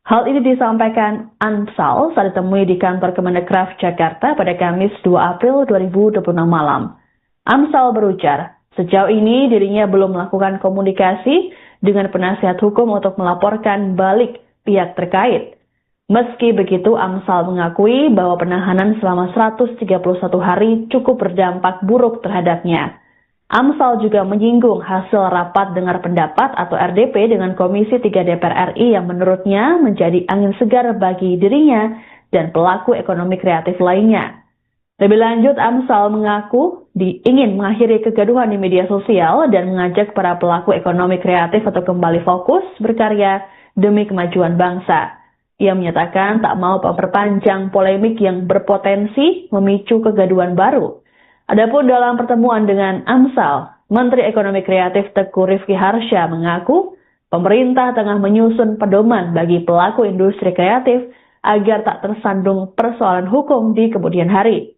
Hal ini disampaikan Amsal saat ditemui di kantor Kemendekraf Jakarta pada Kamis 2 April 2026 malam. Amsal berujar, sejauh ini dirinya belum melakukan komunikasi dengan penasihat hukum untuk melaporkan balik pihak terkait. Meski begitu, Amsal mengakui bahwa penahanan selama 131 hari cukup berdampak buruk terhadapnya. Amsal juga menyinggung hasil rapat dengar pendapat atau RDP dengan Komisi 3 DPR RI yang menurutnya menjadi angin segar bagi dirinya dan pelaku ekonomi kreatif lainnya. Lebih lanjut, Amsal mengaku ingin mengakhiri kegaduhan di media sosial dan mengajak para pelaku ekonomi kreatif untuk kembali fokus berkarya demi kemajuan bangsa. Ia menyatakan tak mau memperpanjang polemik yang berpotensi memicu kegaduhan baru. Adapun dalam pertemuan dengan Amsal, Menteri Ekonomi Kreatif Teuku Rifki Harsha mengaku pemerintah tengah menyusun pedoman bagi pelaku industri kreatif agar tak tersandung persoalan hukum di kemudian hari.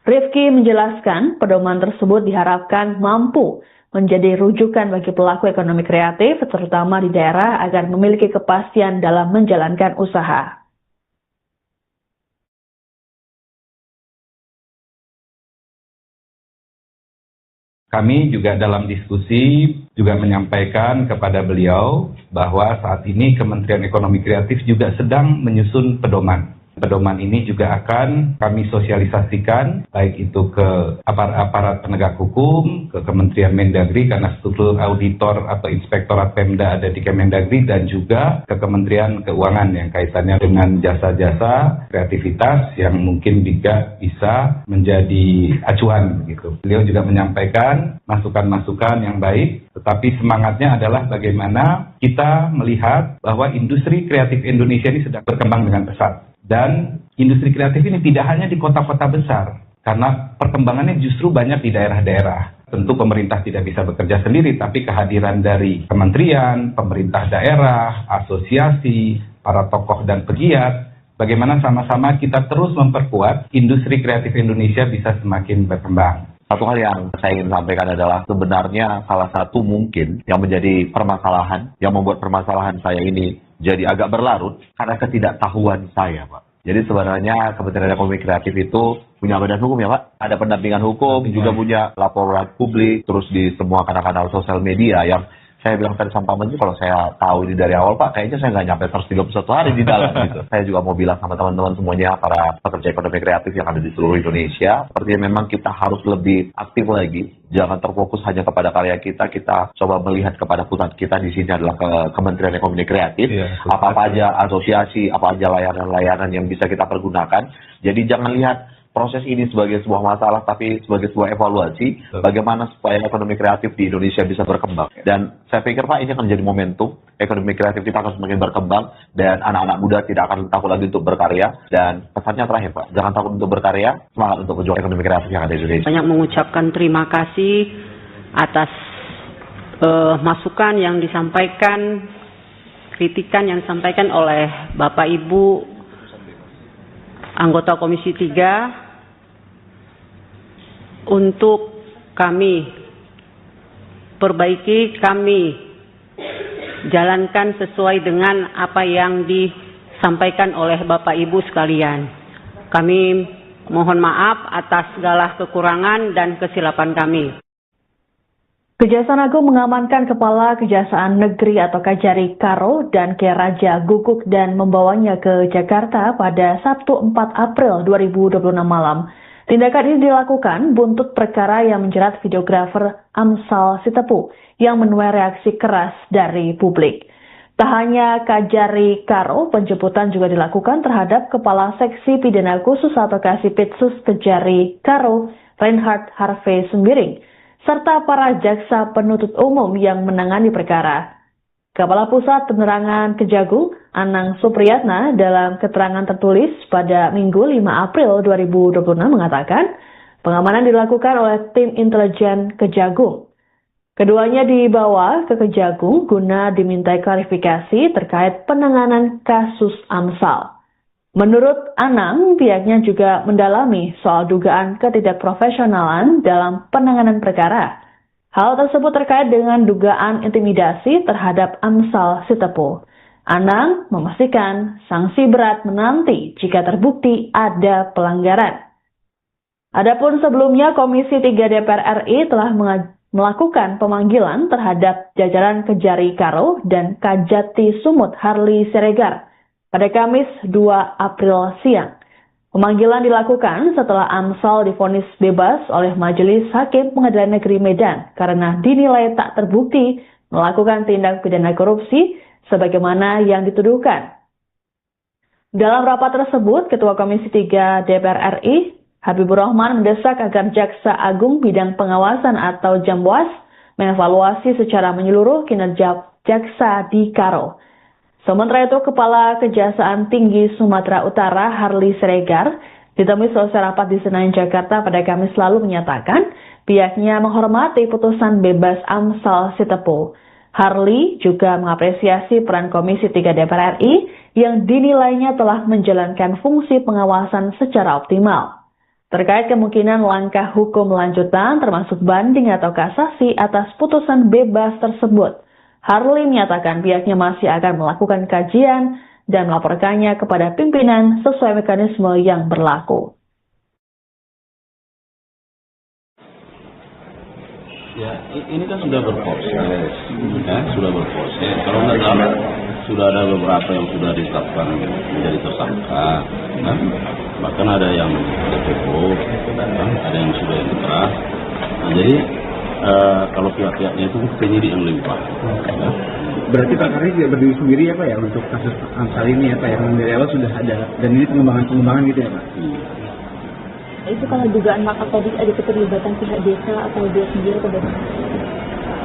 Rifki menjelaskan pedoman tersebut diharapkan mampu menjadi rujukan bagi pelaku ekonomi kreatif, terutama di daerah agar memiliki kepastian dalam menjalankan usaha. Kami juga dalam diskusi juga menyampaikan kepada beliau bahwa saat ini Kementerian Ekonomi Kreatif juga sedang menyusun pedoman. Pedoman ini juga akan kami sosialisasikan, baik itu ke aparat penegak hukum, ke Kementerian Mendagri karena struktur auditor atau inspektorat Pemda ada di Kemendagri, dan juga ke Kementerian Keuangan yang kaitannya dengan jasa-jasa kreativitas yang mungkin juga bisa menjadi acuan begitu. Beliau juga menyampaikan masukan-masukan yang baik, tetapi semangatnya adalah bagaimana kita melihat bahwa industri kreatif Indonesia ini sedang berkembang dengan pesat. Dan industri kreatif ini tidak hanya di kota-kota besar, karena perkembangannya justru banyak di daerah-daerah. Tentu pemerintah tidak bisa bekerja sendiri, tapi kehadiran dari kementerian, pemerintah daerah, asosiasi, para tokoh dan pegiat, bagaimana sama-sama kita terus memperkuat industri kreatif Indonesia bisa semakin berkembang. Satu hal yang saya ingin sampaikan adalah sebenarnya salah satu mungkin yang menjadi permasalahan, yang membuat permasalahan saya ini jadi agak berlarut karena ketidaktahuan saya, Pak. Jadi sebenarnya Kementerian Ekonomi Kreatif itu punya badan hukum ya, Pak. Ada pendampingan hukum, juga punya laporan publik, terus di semua kanal-kanal sosial media yang saya bilang tadi sama Pak Menteri, kalau saya tahu ini dari awal Pak, kayaknya saya nggak nyampe 131 hari di dalam gitu. Saya juga mau bilang sama teman-teman semuanya, para pekerja ekonomi kreatif yang ada di seluruh Indonesia, sepertinya memang kita harus lebih aktif lagi. Jangan terfokus hanya kepada karya kita coba melihat kepada pusat kita di sini adalah Kementerian Ekonomi Kreatif. Apa-apa aja asosiasi, apa aja layanan-layanan yang bisa kita pergunakan. Jadi jangan lihat proses ini sebagai sebuah masalah, tapi sebagai sebuah evaluasi bagaimana supaya ekonomi kreatif di Indonesia bisa berkembang. Dan saya pikir Pak ini akan menjadi momentum, ekonomi kreatif kita akan semakin berkembang dan anak-anak muda tidak akan takut lagi untuk berkarya. Dan pesannya terakhir Pak, jangan takut untuk berkarya, semangat untuk berjuang ekonomi kreatif yang ada di Indonesia. Banyak mengucapkan terima kasih atas masukan yang disampaikan, kritikan yang disampaikan oleh Bapak Ibu anggota Komisi 3 untuk kami perbaiki, kami jalankan sesuai dengan apa yang disampaikan oleh Bapak Ibu sekalian. Kami mohon maaf atas segala kekurangan dan kesilapan kami. Kejaksaan Agung mengamankan Kepala Kejaksaan Negeri atau Kajari Karo dan K. Raja Guguk dan membawanya ke Jakarta pada Sabtu 4 April 2026 malam. Tindakan ini dilakukan buntut perkara yang menjerat videografer Amsal Sitepu yang menuai reaksi keras dari publik. Tak hanya Kajari Karo, penjemputan juga dilakukan terhadap Kepala Seksi Pidana Khusus atau Kasipitsus Kajari Karo, Reinhard Harvey Sembiring, serta para jaksa penuntut umum yang menangani perkara. Kepala Pusat Penerangan Kejagung, Anang Supriyatna, dalam keterangan tertulis pada Minggu 5 April 2026 mengatakan, pengamanan dilakukan oleh tim intelijen Kejagung. Keduanya dibawa ke Kejagung guna dimintai klarifikasi terkait penanganan kasus Amsal. Menurut Anang, pihaknya juga mendalami soal dugaan ketidakprofesionalan dalam penanganan perkara. Hal tersebut terkait dengan dugaan intimidasi terhadap Amsal Sitepu. Anang memastikan sanksi berat menanti jika terbukti ada pelanggaran. Adapun sebelumnya Komisi 3 DPR RI telah melakukan pemanggilan terhadap jajaran Kejari Karo dan Kajati Sumut Harli Siregar pada Kamis 2 April siang. Pemanggilan dilakukan setelah Amsal divonis bebas oleh Majelis Hakim Pengadilan Negeri Medan karena dinilai tak terbukti melakukan tindak pidana korupsi sebagaimana yang dituduhkan. Dalam rapat tersebut, Ketua Komisi 3 DPR RI, Habibur Rahman, mendesak agar Jaksa Agung Bidang Pengawasan atau Jamwas mengevaluasi secara menyeluruh kinerja jaksa di Karo. Sementara itu, Kepala Kejaksaan Tinggi Sumatera Utara Harli Siregar ditemui selesai rapat di Senayan, Jakarta pada Kamis lalu menyatakan pihaknya menghormati putusan bebas Amsal Sitepu. Harli juga mengapresiasi peran Komisi 3 DPR RI yang dinilainya telah menjalankan fungsi pengawasan secara optimal. Terkait kemungkinan langkah hukum lanjutan termasuk banding atau kasasi atas putusan bebas tersebut, Harli menyatakan pihaknya masih akan melakukan kajian dan melaporkannya kepada pimpinan sesuai mekanisme yang berlaku. Ya, ini kan sudah berproses, ya, sudah berproses. Kalau nggak salah, sudah ada beberapa yang sudah ditetapkan menjadi tersangka, kan? Bahkan ada yang DPO, kan? Ada yang sudah inkrah. Nah, jadi kalau pihak-pihaknya itu penyidik yang limpah. Ya. Berarti Pak Karni tidak berdiri sendiri ya Pak ya untuk kasus Amsal ini ya Pak ya, dari awal sudah ada dan ini pengembangan gitu ya Pak? Itu kalau dugaan makar tadi ada keterlibatan pihak desa atau dia sendiri atau bagaimana?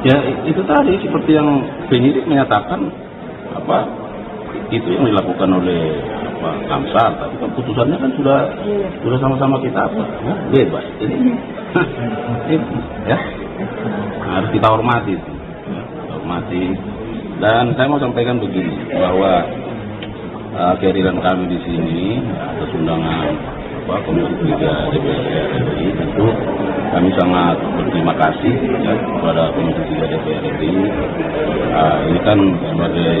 Ya itu tadi seperti yang penyidik menyatakan itu yang dilakukan oleh Amsal, tapi kan putusannya kan sudah sama-sama kita ya, bebas. Jadi ya harus kita hormati, ya, kita hormati. Dan saya mau sampaikan begini bahwa kehadiran kami di sini atas undangan Komisi 3 DPR RI, tentu kami sangat berterima kasih ya, kepada Komisi 3 DPR RI. Ini kan sebagai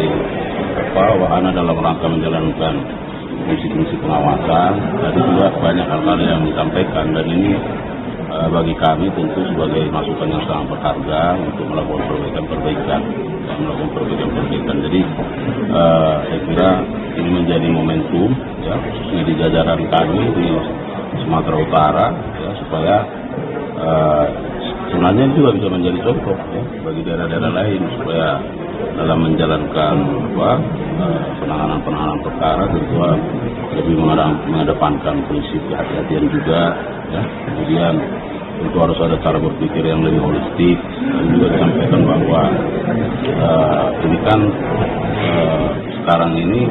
wahana dalam rangka menjalankan fungsi-fungsi pengawasan. Tadi juga banyak hal-hal yang disampaikan dan ini bagi kami tentu sebagai masukan yang sangat berharga untuk melakukan perbaikan. Jadi saya kira ini menjadi momentum ya, khususnya di jajaran kami di Sumatera Utara ya, supaya sebenarnya juga bisa menjadi contoh ya, bagi daerah-daerah lain supaya dalam menjalankan penanganan perkara tentu lebih mengedepankan prinsip kehati-hatian juga ya. Kemudian tentu harus ada cara berpikir yang lebih holistik. Dan juga disampaikan bahwa ini kan sekarang ini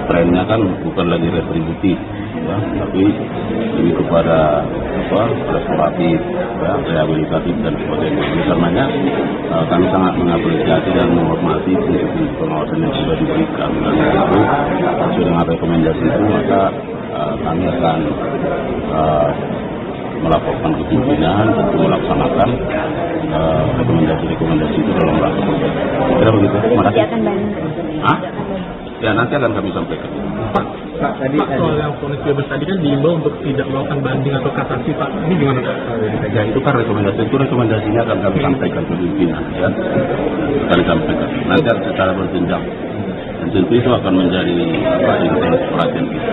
trennya kan bukan lagi retributif ya, tapi lebih kepada restoratif ya, rehabilitatif dan sebagainya. Oleh karenanya kami sangat mengapresiasi dan menghormati prinsip pengawasan yang sudah diberikan, dan itu sesuai dengan rekomendasi itu maka kami akan melaporkan ke pimpinan untuk melaksanakan rekomendasi itu dalam rangka perbaikan. Kira begitu. Terima kasih. Ya nanti akan kami sampaikan. Pak, tadi soal yang vonis bebas tadi kan diimbau untuk tidak melakukan banding atau kasasi, Pak. Ini gimana Pak? Ya itu kan rekomendasinya akan kami sampaikan ke pimpinan ya. Akan disampaikan. Nanti secara berjenjang. Dan tentu itu akan menjadi intensi perhatian kita.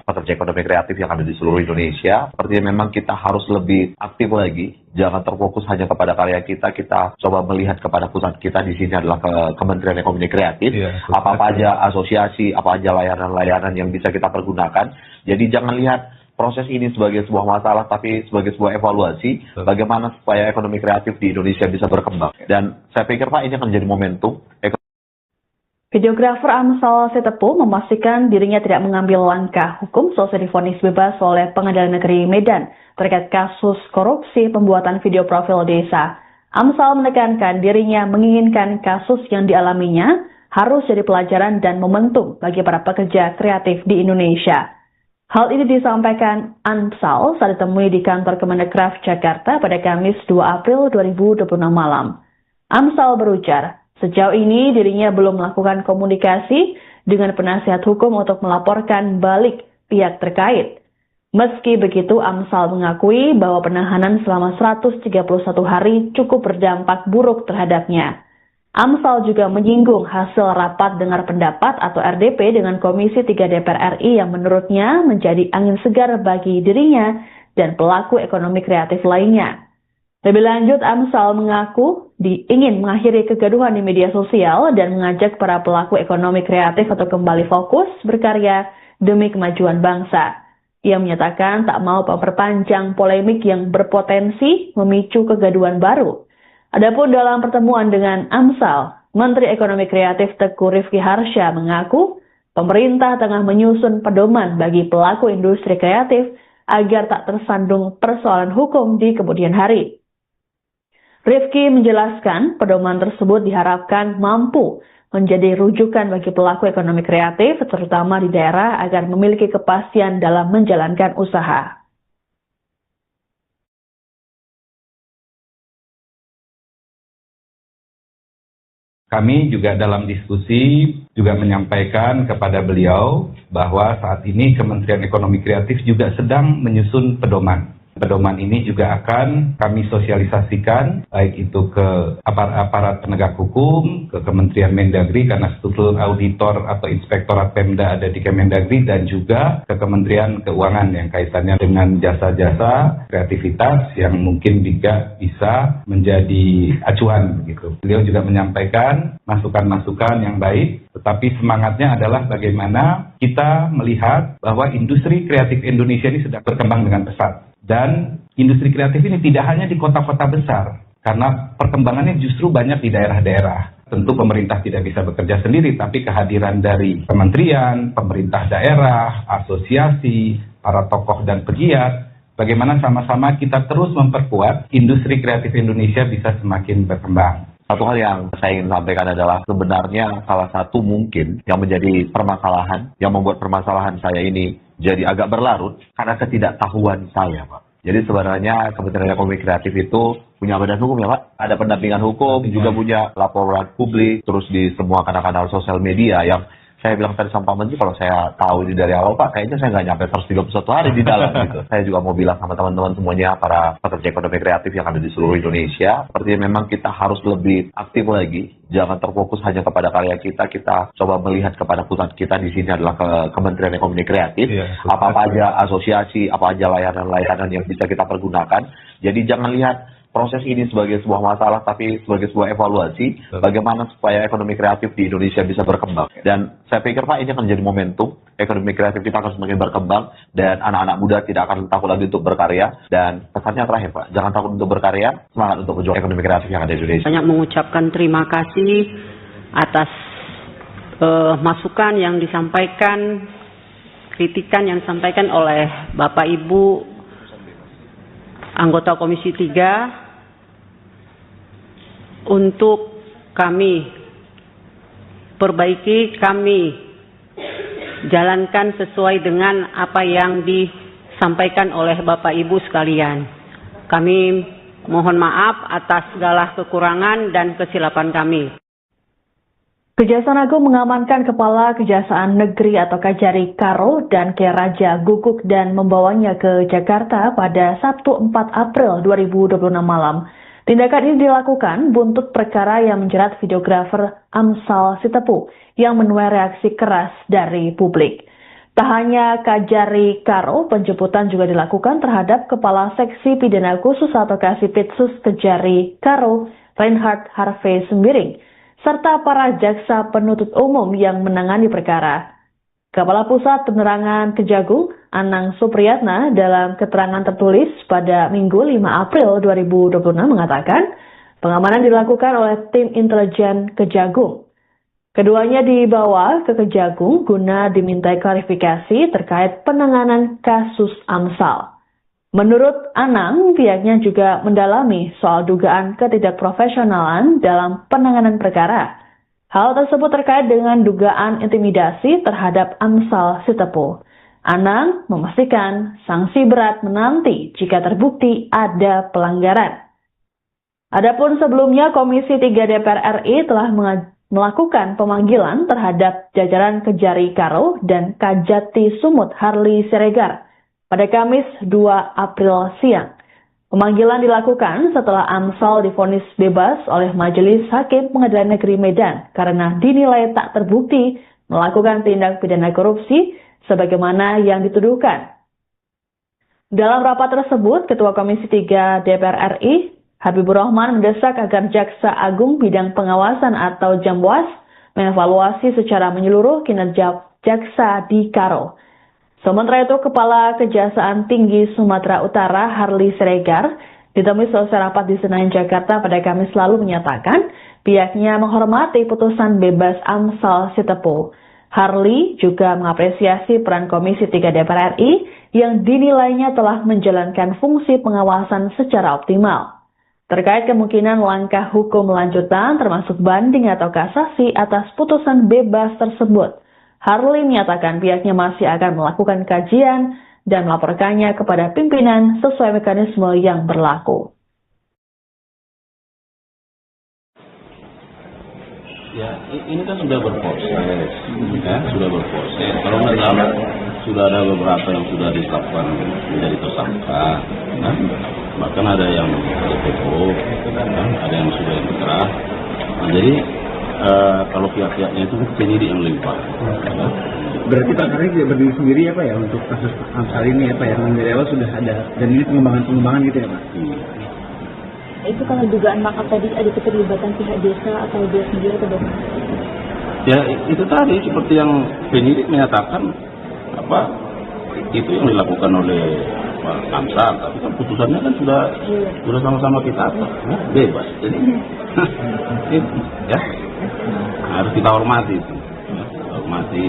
Pekerja ekonomi kreatif yang ada di seluruh Indonesia, sepertinya memang kita harus lebih aktif lagi, jangan terfokus hanya kepada karya kita coba melihat kepada pusat kita di sini adalah Kementerian Ekonomi Kreatif, apa aja asosiasi, apa aja layanan-layanan yang bisa kita pergunakan. Jadi jangan lihat proses ini sebagai sebuah masalah tapi sebagai sebuah evaluasi bagaimana supaya ekonomi kreatif di Indonesia bisa berkembang. Dan saya pikir Pak, ini akan menjadi momentum. Videografer Amsal Sitepu memastikan dirinya tidak mengambil langkah hukum setelah divonis bebas oleh Pengadilan Negeri Medan terkait kasus korupsi pembuatan video profil desa. Amsal menekankan dirinya menginginkan kasus yang dialaminya harus jadi pelajaran dan momentum bagi para pekerja kreatif di Indonesia. Hal ini disampaikan Amsal saat ditemui di kantor Kemendekraf Jakarta pada Kamis 2 April 2026 malam. Amsal berujar, sejauh ini dirinya belum melakukan komunikasi dengan penasihat hukum untuk melaporkan balik pihak terkait. Meski begitu, Amsal mengakui bahwa penahanan selama 131 hari cukup berdampak buruk terhadapnya. Amsal juga menyinggung hasil rapat dengar pendapat atau RDP dengan Komisi 3 DPR RI yang menurutnya menjadi angin segar bagi dirinya dan pelaku ekonomi kreatif lainnya. Lebih lanjut, Amsal mengaku ingin mengakhiri kegaduhan di media sosial dan mengajak para pelaku ekonomi kreatif untuk kembali fokus berkarya demi kemajuan bangsa. Ia menyatakan tak mau memperpanjang polemik yang berpotensi memicu kegaduhan baru. Adapun dalam pertemuan dengan Amsal, Menteri Ekonomi Kreatif Teuku Rifki Harsha mengaku pemerintah tengah menyusun pedoman bagi pelaku industri kreatif agar tak tersandung persoalan hukum di kemudian hari. Rifki menjelaskan pedoman tersebut diharapkan mampu menjadi rujukan bagi pelaku ekonomi kreatif, terutama di daerah agar memiliki kepastian dalam menjalankan usaha. Kami juga dalam diskusi juga menyampaikan kepada beliau bahwa saat ini Kementerian Ekonomi Kreatif juga sedang menyusun pedoman. Pedoman ini juga akan kami sosialisasikan baik itu ke aparat penegak hukum, ke Kementerian Mendagri karena struktur auditor atau inspektorat Pemda ada di Kemendagri dan juga ke Kementerian Keuangan yang kaitannya dengan jasa-jasa kreativitas yang mungkin juga bisa menjadi acuan gitu. Beliau juga menyampaikan masukan-masukan yang baik, tetapi semangatnya adalah bagaimana kita melihat bahwa industri kreatif Indonesia ini sedang berkembang dengan pesat. Dan industri kreatif ini tidak hanya di kota-kota besar, karena perkembangannya justru banyak di daerah-daerah. Tentu pemerintah tidak bisa bekerja sendiri, tapi kehadiran dari kementerian, pemerintah daerah, asosiasi, para tokoh dan pegiat, bagaimana sama-sama kita terus memperkuat industri kreatif Indonesia bisa semakin berkembang. Satu hal yang saya ingin sampaikan adalah sebenarnya salah satu mungkin yang menjadi permasalahan, yang membuat permasalahan saya ini jadi agak berlarut karena ketidaktahuan saya, Pak. Jadi sebenarnya Kementerian Ekonomi Kreatif itu punya badan hukum ya, Pak. Ada pendampingan hukum, juga punya laporan publik, terus di semua kanal-kanal sosial media yang saya bilang tadi sama Pak Menteri, kalau saya tahu ini dari awal Pak, kayaknya saya nggak nyampe 131 hari di dalam gitu. Saya juga mau bilang sama teman-teman semuanya, para pekerja ekonomi kreatif yang ada di seluruh Indonesia, sepertinya memang kita harus lebih aktif lagi. Jangan terfokus hanya kepada karya kita coba melihat kepada pusat kita di sini adalah Kementerian Ekonomi Kreatif. Apa aja asosiasi, apa aja layanan-layanan yang bisa kita pergunakan. Jadi jangan lihat proses ini sebagai sebuah masalah tapi sebagai sebuah evaluasi bagaimana supaya ekonomi kreatif di Indonesia bisa berkembang. Dan saya pikir Pak, ini akan menjadi momentum ekonomi kreatif kita akan semakin berkembang dan anak-anak muda tidak akan takut lagi untuk berkarya. Dan pesannya terakhir Pak, jangan takut untuk berkarya, semangat untuk berjuang ekonomi kreatif yang ada di Indonesia. Banyak mengucapkan terima kasih atas masukan yang disampaikan, kritikan yang disampaikan oleh Bapak Ibu anggota Komisi 3 untuk kami perbaiki, kami jalankan sesuai dengan apa yang disampaikan oleh Bapak Ibu sekalian. Kami mohon maaf atas segala kekurangan dan kesilapan kami. Kejaksaan Agung mengamankan Kepala Kejaksaan Negeri atau Kajari Karo dan K. Raja Guguk dan membawanya ke Jakarta pada Sabtu 4 April 2026 malam. Tindakan ini dilakukan buntut perkara yang menjerat videografer Amsal Sitepu yang menuai reaksi keras dari publik. Tak hanya Kajari Karo, penjemputan juga dilakukan terhadap Kepala Seksi Pidana Khusus atau Kasipitsus Kajari Karo, Reinhard Harvey Sembiring, serta para jaksa penuntut umum yang menangani perkara. Kepala Pusat Penerangan Kejagung, Anang Supriyatna dalam keterangan tertulis pada Minggu 5 April 2026 mengatakan pengamanan dilakukan oleh tim intelijen Kejagung. Keduanya dibawa ke Kejagung guna dimintai klarifikasi terkait penanganan kasus Amsal. Menurut Anang, pihaknya juga mendalami soal dugaan ketidakprofesionalan dalam penanganan perkara. Hal tersebut terkait dengan dugaan intimidasi terhadap Amsal Sitepu. Anang memastikan sanksi berat menanti jika terbukti ada pelanggaran. Adapun sebelumnya Komisi 3 DPR RI telah melakukan pemanggilan terhadap jajaran Kejari Karo dan Kajati Sumut Harli Siregar pada Kamis 2 April siang. Pemanggilan dilakukan setelah Amsal divonis bebas oleh Majelis Hakim Pengadilan Negeri Medan karena dinilai tak terbukti melakukan tindak pidana korupsi sebagaimana yang dituduhkan. Dalam rapat tersebut, Ketua Komisi 3 DPR RI, Habibur Rahman mendesak agar Jaksa Agung Bidang Pengawasan atau Jamwas mengevaluasi secara menyeluruh kinerja jaksa di Karo. Sementara itu, Kepala Kejaksaan Tinggi Sumatera Utara Harli Siregar ditemui selesai rapat di Senayan, Jakarta pada Kamis lalu menyatakan pihaknya menghormati putusan bebas Amsal Sitepu. Harli juga mengapresiasi peran Komisi 3 DPR RI yang dinilainya telah menjalankan fungsi pengawasan secara optimal. Terkait kemungkinan langkah hukum lanjutan termasuk banding atau kasasi atas putusan bebas tersebut, Harli menyatakan pihaknya masih akan melakukan kajian dan melaporkannya kepada pimpinan sesuai mekanisme yang berlaku. Ya, ini kan sudah berproses, ya, sudah berproses. Kalau nggak salah, sudah ada beberapa yang sudah ditetapkan menjadi tersangka, ya. Bahkan ada yang DPO, ya, ada yang sudah inkrah. Nah, jadi kalau pihak-pihaknya itu penyidik yang limpah. Ya. Berarti Pak Karik tidak berdiri sendiri ya Pak ya untuk kasus Amsal ini ya Pak ya, dari awal sudah ada dan ini pengembangan gitu ya Pak? Itu kalau dugaan makar tadi ada keterlibatan pihak desa atau dia sendiri atau bagaimana? Ya itu tadi seperti yang penyidik menyatakan itu yang dilakukan oleh Pak Amsal, tapi kan putusannya kan sudah sama-sama kita ya, bebas. Jadi ya harus kita hormati itu. Ya, hormati.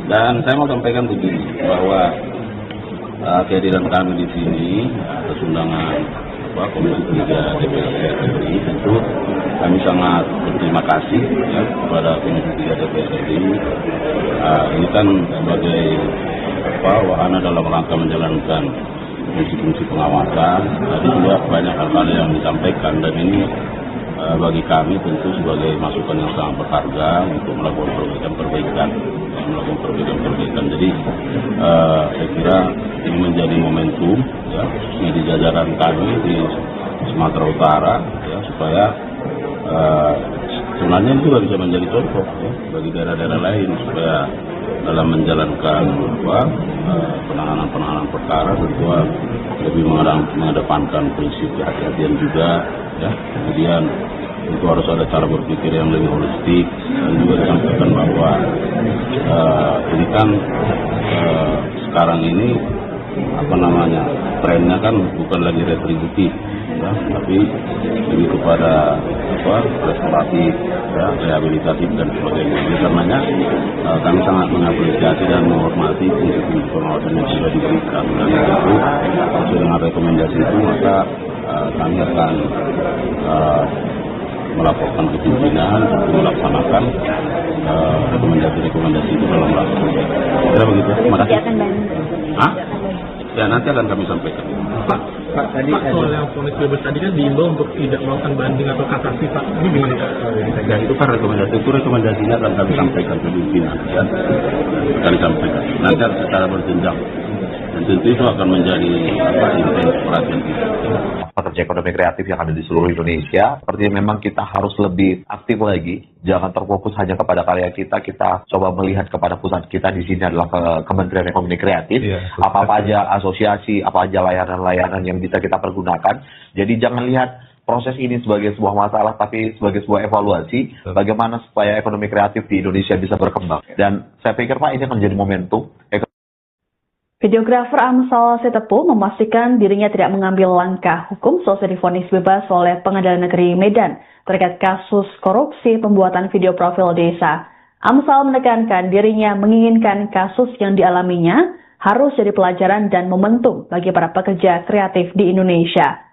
Dan saya mau sampaikan begini bahwa kehadiran kami di sini atas undangan Komisi 3 DPR RI tentu kami sangat berterima kasih ya, kepada Komisi 3 DPR RI. Ini kan sebagai wahana dalam rangka menjalankan fungsi-fungsi pengawasan. Tadi juga banyak hal-hal yang disampaikan dan ini bagi kami tentu sebagai masukan yang sangat berharga untuk melakukan perbaikan. Jadi saya kira ini menjadi momentum ya, khususnya di jajaran kami di Sumatera Utara ya, supaya sebenarnya itu juga bisa menjadi contoh ya, bagi daerah-daerah lain supaya dalam menjalankan penanganan perkara tentu lebih mengedepankan prinsip kehati-hatian juga ya. Kemudian itu harus ada cara berpikir yang lebih holistik dan juga disampaikan bahwa ini kan sekarang ini trennya kan bukan lagi retributif ya, tapi lebih kepada restoratif ya, rehabilitatif dan sebagainya. Jadi karenanya kami sangat mengapresiasi dan menghormati fungsi pengawasan yang sudah diberikan dan tentu sesuai dengan rekomendasi itu maka kami akan melaporkan ke pimpinan untuk melaksanakan rekomendasi itu dalam rangka. Kira begitu. Terima kasih. Ya nanti akan kami sampaikan. Pak tadi soal yang vonis bebas tadi kan diimbau untuk tidak melakukan banding atau kasasi Pak. Ini gimana Pak? Ya itu kan rekomendasinya akan kami sampaikan ke pimpinan ya. Kami sampaikan. Nanti harus secara berjenjang. Dan tentu itu akan menjadi intens perhatian kita. Pekerja ekonomi kreatif yang ada di seluruh Indonesia, seperti memang kita harus lebih aktif lagi, jangan terfokus hanya kepada karya kita coba melihat kepada pusat kita di sini adalah Kementerian Ekonomi Kreatif, apa-apa aja asosiasi, apa aja layanan-layanan yang bisa kita pergunakan. Jadi jangan lihat proses ini sebagai sebuah masalah, tapi sebagai sebuah evaluasi, bagaimana supaya ekonomi kreatif di Indonesia bisa berkembang. Dan saya pikir Pak, ini akan menjadi momentum Videografer Amsal Sitepu memastikan dirinya tidak mengambil langkah hukum selesai divonis bebas oleh Pengadilan Negeri Medan terkait kasus korupsi pembuatan video profil desa. Amsal menekankan dirinya menginginkan kasus yang dialaminya harus jadi pelajaran dan momentum bagi para pekerja kreatif di Indonesia.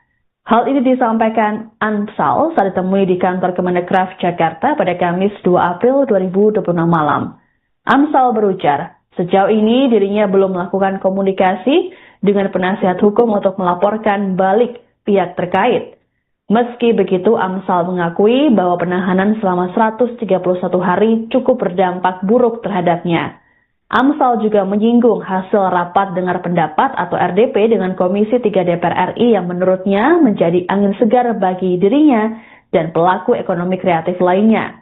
Hal ini disampaikan Amsal saat ditemui di kantor Kemendekraf Jakarta pada Kamis 2 April 2026 malam. Amsal berujar, sejauh ini dirinya belum melakukan komunikasi dengan penasihat hukum untuk melaporkan balik pihak terkait. Meski begitu, Amsal mengakui bahwa penahanan selama 131 hari cukup berdampak buruk terhadapnya. Amsal juga menyinggung hasil rapat dengar pendapat atau RDP dengan Komisi 3 DPR RI yang menurutnya menjadi angin segar bagi dirinya dan pelaku ekonomi kreatif lainnya.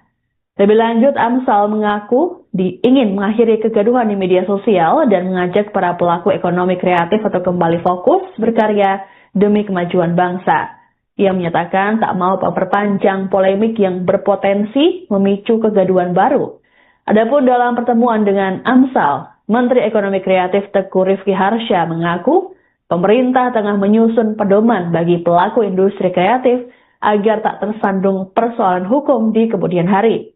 Lebih lanjut, Amsal mengaku ingin mengakhiri kegaduhan di media sosial dan mengajak para pelaku ekonomi kreatif untuk kembali fokus berkarya demi kemajuan bangsa. Ia menyatakan tak mau memperpanjang polemik yang berpotensi memicu kegaduhan baru. Adapun dalam pertemuan dengan Amsal, Menteri Ekonomi Kreatif Teuku Rifki Harsha mengaku pemerintah tengah menyusun pedoman bagi pelaku industri kreatif agar tak tersandung persoalan hukum di kemudian hari.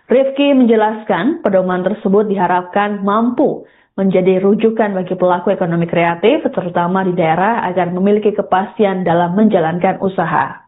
Rifki menjelaskan pedoman tersebut diharapkan mampu menjadi rujukan bagi pelaku ekonomi kreatif, terutama di daerah agar memiliki kepastian dalam menjalankan usaha.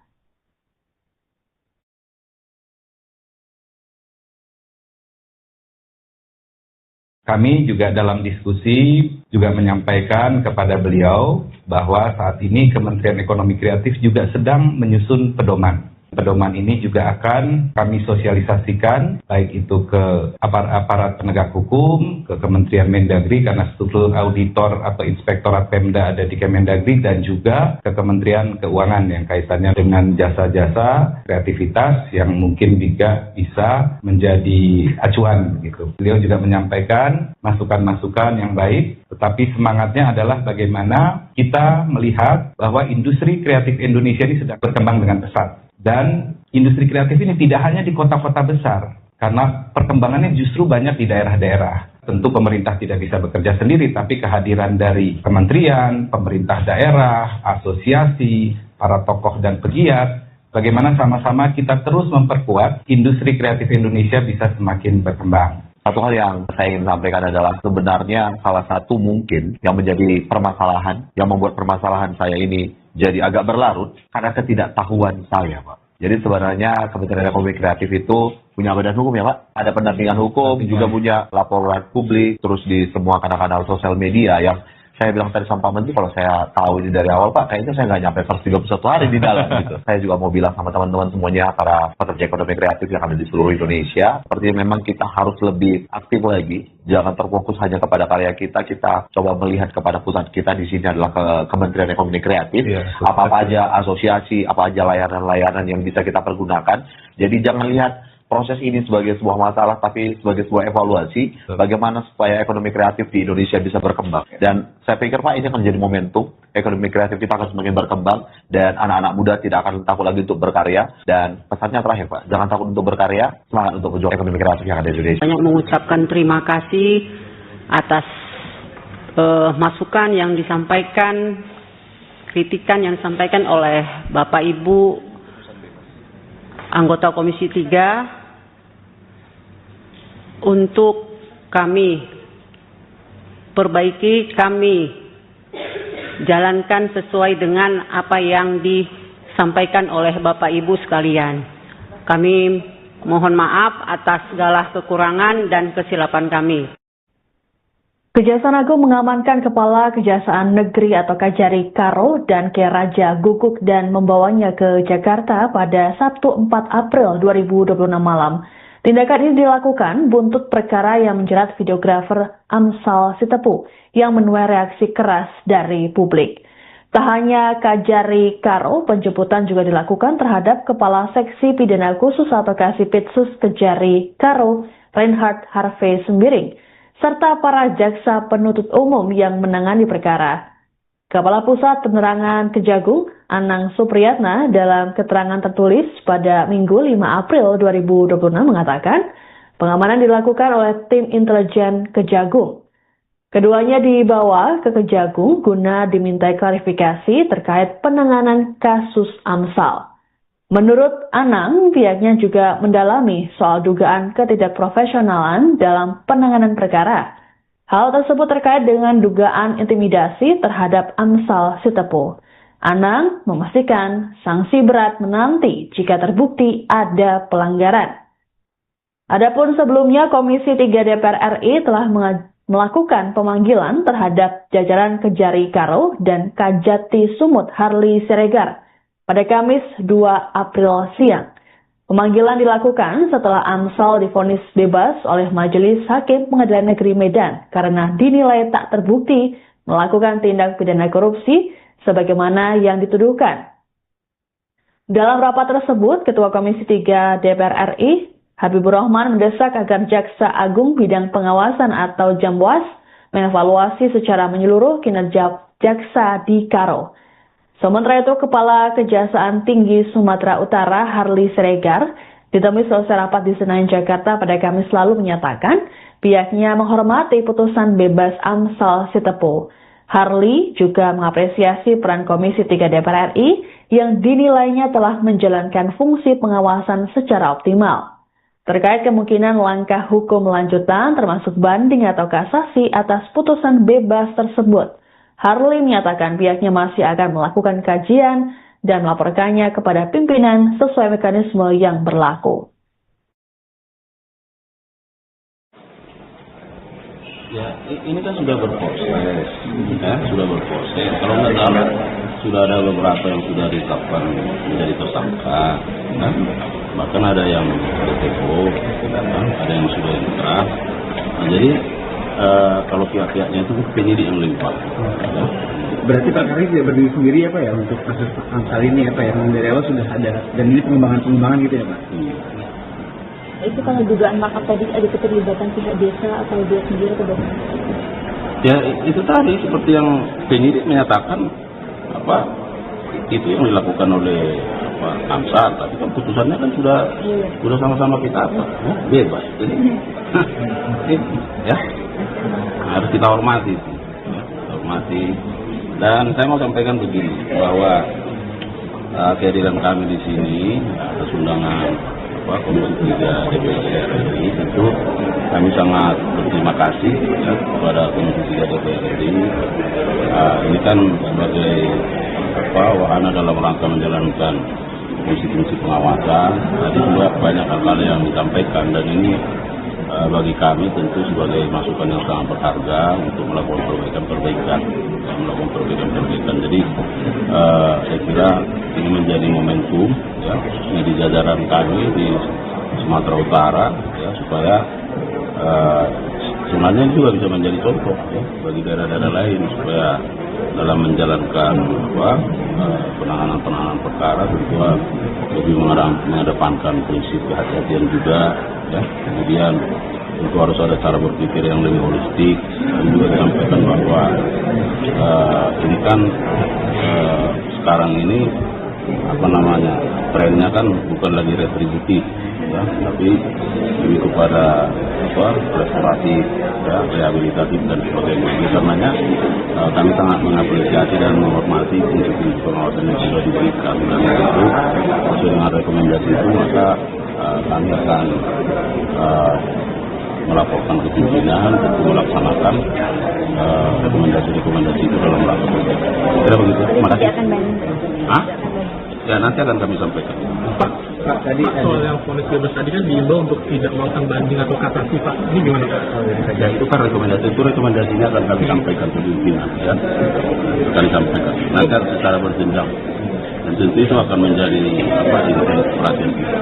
Kami juga dalam diskusi juga menyampaikan kepada beliau bahwa saat ini Kementerian Ekonomi Kreatif juga sedang menyusun pedoman. Pedoman ini juga akan kami sosialisasikan baik itu ke aparat penegak hukum, ke Kementerian Mendagri karena struktur auditor atau inspektorat Pemda ada di Kemendagri dan juga ke Kementerian Keuangan yang kaitannya dengan jasa-jasa kreativitas yang mungkin juga bisa menjadi acuan gitu. Beliau juga menyampaikan masukan-masukan yang baik, tetapi semangatnya adalah bagaimana kita melihat bahwa industri kreatif Indonesia ini sedang berkembang dengan pesat. Dan industri kreatif ini tidak hanya di kota-kota besar, karena perkembangannya justru banyak di daerah-daerah. Tentu pemerintah tidak bisa bekerja sendiri, tapi kehadiran dari kementerian, pemerintah daerah, asosiasi, para tokoh dan pegiat, bagaimana sama-sama kita terus memperkuat industri kreatif Indonesia bisa semakin berkembang. Satu hal yang saya ingin sampaikan adalah sebenarnya salah satu mungkin yang menjadi permasalahan, yang membuat permasalahan saya ini jadi agak berlarut karena ketidaktahuan saya, Pak. Jadi sebenarnya Kementerian Ekonomi Kreatif itu punya badan hukum ya, Pak. Ada pendampingan hukum, juga punya laporan publik, terus di semua kanal-kanal sosial media yang saya bilang tadi sama Pak Menteri, kalau saya tahu ini dari awal, Pak, kayaknya saya nggak nyampe 131 hari di dalam gitu. Saya juga mau bilang sama teman-teman semuanya, para pekerja ekonomi kreatif yang ada di seluruh Indonesia, seperti memang kita harus lebih aktif lagi, jangan terfokus hanya kepada karya kita coba melihat kepada pusat kita di sini adalah Kementerian Ekonomi Kreatif, apa aja asosiasi, apa aja layanan-layanan yang bisa kita pergunakan. Jadi jangan lihat proses ini sebagai sebuah masalah, tapi sebagai sebuah evaluasi bagaimana supaya ekonomi kreatif di Indonesia bisa berkembang. Dan saya pikir, Pak, ini akan menjadi momentum ekonomi kreatif kita akan semakin berkembang dan anak-anak muda tidak akan takut lagi untuk berkarya. Dan pesannya terakhir, Pak, jangan takut untuk berkarya, semangat untuk berjuang ekonomi kreatif yang ada di Indonesia. Banyak mengucapkan terima kasih atas masukan yang disampaikan, kritikan yang disampaikan oleh Bapak Ibu anggota Komisi 3 untuk kami perbaiki, kami jalankan sesuai dengan apa yang disampaikan oleh Bapak Ibu sekalian. Kami mohon maaf atas segala kekurangan dan kesilapan kami. Kejaksaan Agung mengamankan Kepala Kejaksaan Negeri atau Kajari Karo dan Raja Guguk dan membawanya ke Jakarta pada Sabtu 4 April 2026 malam. Tindakan ini dilakukan buntut perkara yang menjerat videografer Amsal Sitepu yang menuai reaksi keras dari publik. Tak hanya Kajari Karo, penjemputan juga dilakukan terhadap Kepala Seksi Pidana Khusus atau Kasipitsus Kajari Karo, Reinhard Harvey Sembiring, serta para jaksa penuntut umum yang menangani perkara. Kepala Pusat Penerangan Kejagung, Anang Supriyatna, dalam keterangan tertulis pada Minggu 5 April 2026 mengatakan, pengamanan dilakukan oleh tim intelijen Kejagung. Keduanya dibawa ke Kejagung guna dimintai klarifikasi terkait penanganan kasus Amsal. Menurut Anang, pihaknya juga mendalami soal dugaan ketidakprofesionalan dalam penanganan perkara. Hal tersebut terkait dengan dugaan intimidasi terhadap Amsal Sitepu. Anang memastikan sanksi berat menanti jika terbukti ada pelanggaran. Adapun sebelumnya Komisi 3 DPR RI telah melakukan pemanggilan terhadap jajaran Kejari Karo dan Kajati Sumut Harli Siregar pada Kamis 2 April siang. Pemanggilan dilakukan setelah Amsal divonis bebas oleh Majelis Hakim Pengadilan Negeri Medan karena dinilai tak terbukti melakukan tindak pidana korupsi sebagaimana yang dituduhkan. Dalam rapat tersebut, Ketua Komisi 3 DPR RI, Habibur Rahman mendesak agar Jaksa Agung Bidang Pengawasan atau Jamwas mengevaluasi secara menyeluruh kinerja jaksa di Karo. Sementara itu, Kepala Kejaksaan Tinggi Sumatera Utara Harli Siregar ditemui selesai rapat di Senayan, Jakarta pada Kamis lalu menyatakan pihaknya menghormati putusan bebas Amsal Sitepu. Harli juga mengapresiasi peran Komisi 3 DPR RI yang dinilainya telah menjalankan fungsi pengawasan secara optimal. Terkait kemungkinan langkah hukum lanjutan termasuk banding atau kasasi atas putusan bebas tersebut, Harli menyatakan pihaknya masih akan melakukan kajian dan melaporkannya kepada pimpinan sesuai mekanisme yang berlaku. Ya, ini kan sudah berproses, ya, sudah berproses. Kalau nggak salah, sudah ada beberapa yang sudah ditetapkan menjadi tersangka, ya. Bahkan ada yang DPO, ya, ada yang sudah inkrah. Nah, jadi kalau pihak-pihaknya itu penyidik yang limpah. Ya. Berarti Pak Kari tidak berdiri sendiri ya Pak ya untuk kasus Amsal ini ya Pak ya, dari awal sudah ada dan ini pengembangan gitu ya Pak? Itu kalau dugaan markup tadi ada keterlibatan pihak desa atau dia sendiri atau bagaimana? Ya itu tadi seperti yang penyidik menyatakan itu yang dilakukan oleh Amsal, tapi kan putusannya kan sudah sama-sama kita bebas, jadi ya harus kita hormati, Dan saya mau sampaikan begini bahwa kehadiran kami di sini atas undangan Komisi 3 DPR RI tentu kami sangat berterima kasih ya, kepada Komisi 3 DPR RI. Ini kan sebagai wahana dalam rangka menjalankan fungsi-fungsi pengawasan. Tadi juga banyak hal yang disampaikan dan ini bagi kami tentu sebagai masukan yang sangat berharga untuk melakukan perbaikan. Jadi saya kira ini menjadi momentum ya, di jajaran kami di Sumatera Utara ya, supaya sebenarnya juga bisa menjadi contoh ya, bagi daerah-daerah lain supaya dalam menjalankan penanganan perkara tentu lebih mengedepankan prinsip kehati-hatian juga ya. Kemudian tentu harus ada cara berpikir yang lebih holistik dan juga disampaikan bahwa ini kan sekarang ini trennya kan bukan lagi retributif ya, tapi lebih kepada restoratif ya, rehabilitatif dan sebagainya. Oleh karenanya kami sangat mengapresiasi dan menghormati fungsi pengawasan yang sudah diberikan, dan itu sesuai dengan rekomendasi itu maka kami akan melaporkan ke pimpinan untuk melaksanakan rekomendasi itu dalam rangka perbaikan. Kira begitu. Terima kasih. Ya nanti akan kami sampaikan. Pak, tadi soal yang vonis bebas tadi kan diimbau untuk tidak melakukan banding atau kasasi Pak. Ini gimana Pak? Ya itu kan rekomendasinya akan kami sampaikan ke pimpinan ya. Akan disampaikan. Nanti secara berjenjang. Dan tentu itu akan menjadi perhatian kita.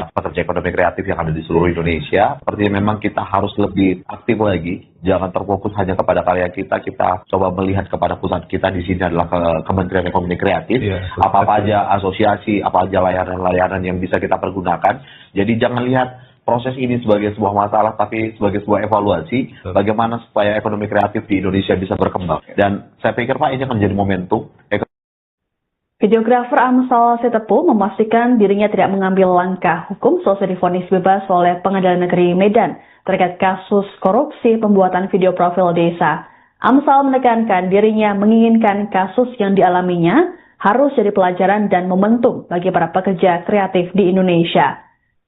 Pekerja ekonomi kreatif yang ada di seluruh Indonesia, sepertinya memang kita harus lebih aktif lagi, jangan terfokus hanya kepada karya kita coba melihat kepada pusat kita di sini adalah Kementerian Ekonomi Kreatif, apa-apa aja asosiasi, apa aja layanan-layanan yang bisa kita pergunakan. Jadi jangan lihat proses ini sebagai sebuah masalah, tapi sebagai sebuah evaluasi bagaimana supaya ekonomi kreatif di Indonesia bisa berkembang. Dan saya pikir Pak, ini akan menjadi momentum Videografer Amsal Sitepu memastikan dirinya tidak mengambil langkah hukum setelah divonis bebas oleh Pengadilan Negeri Medan terkait kasus korupsi pembuatan video profil desa. Amsal menekankan dirinya menginginkan kasus yang dialaminya harus jadi pelajaran dan momentum bagi para pekerja kreatif di Indonesia.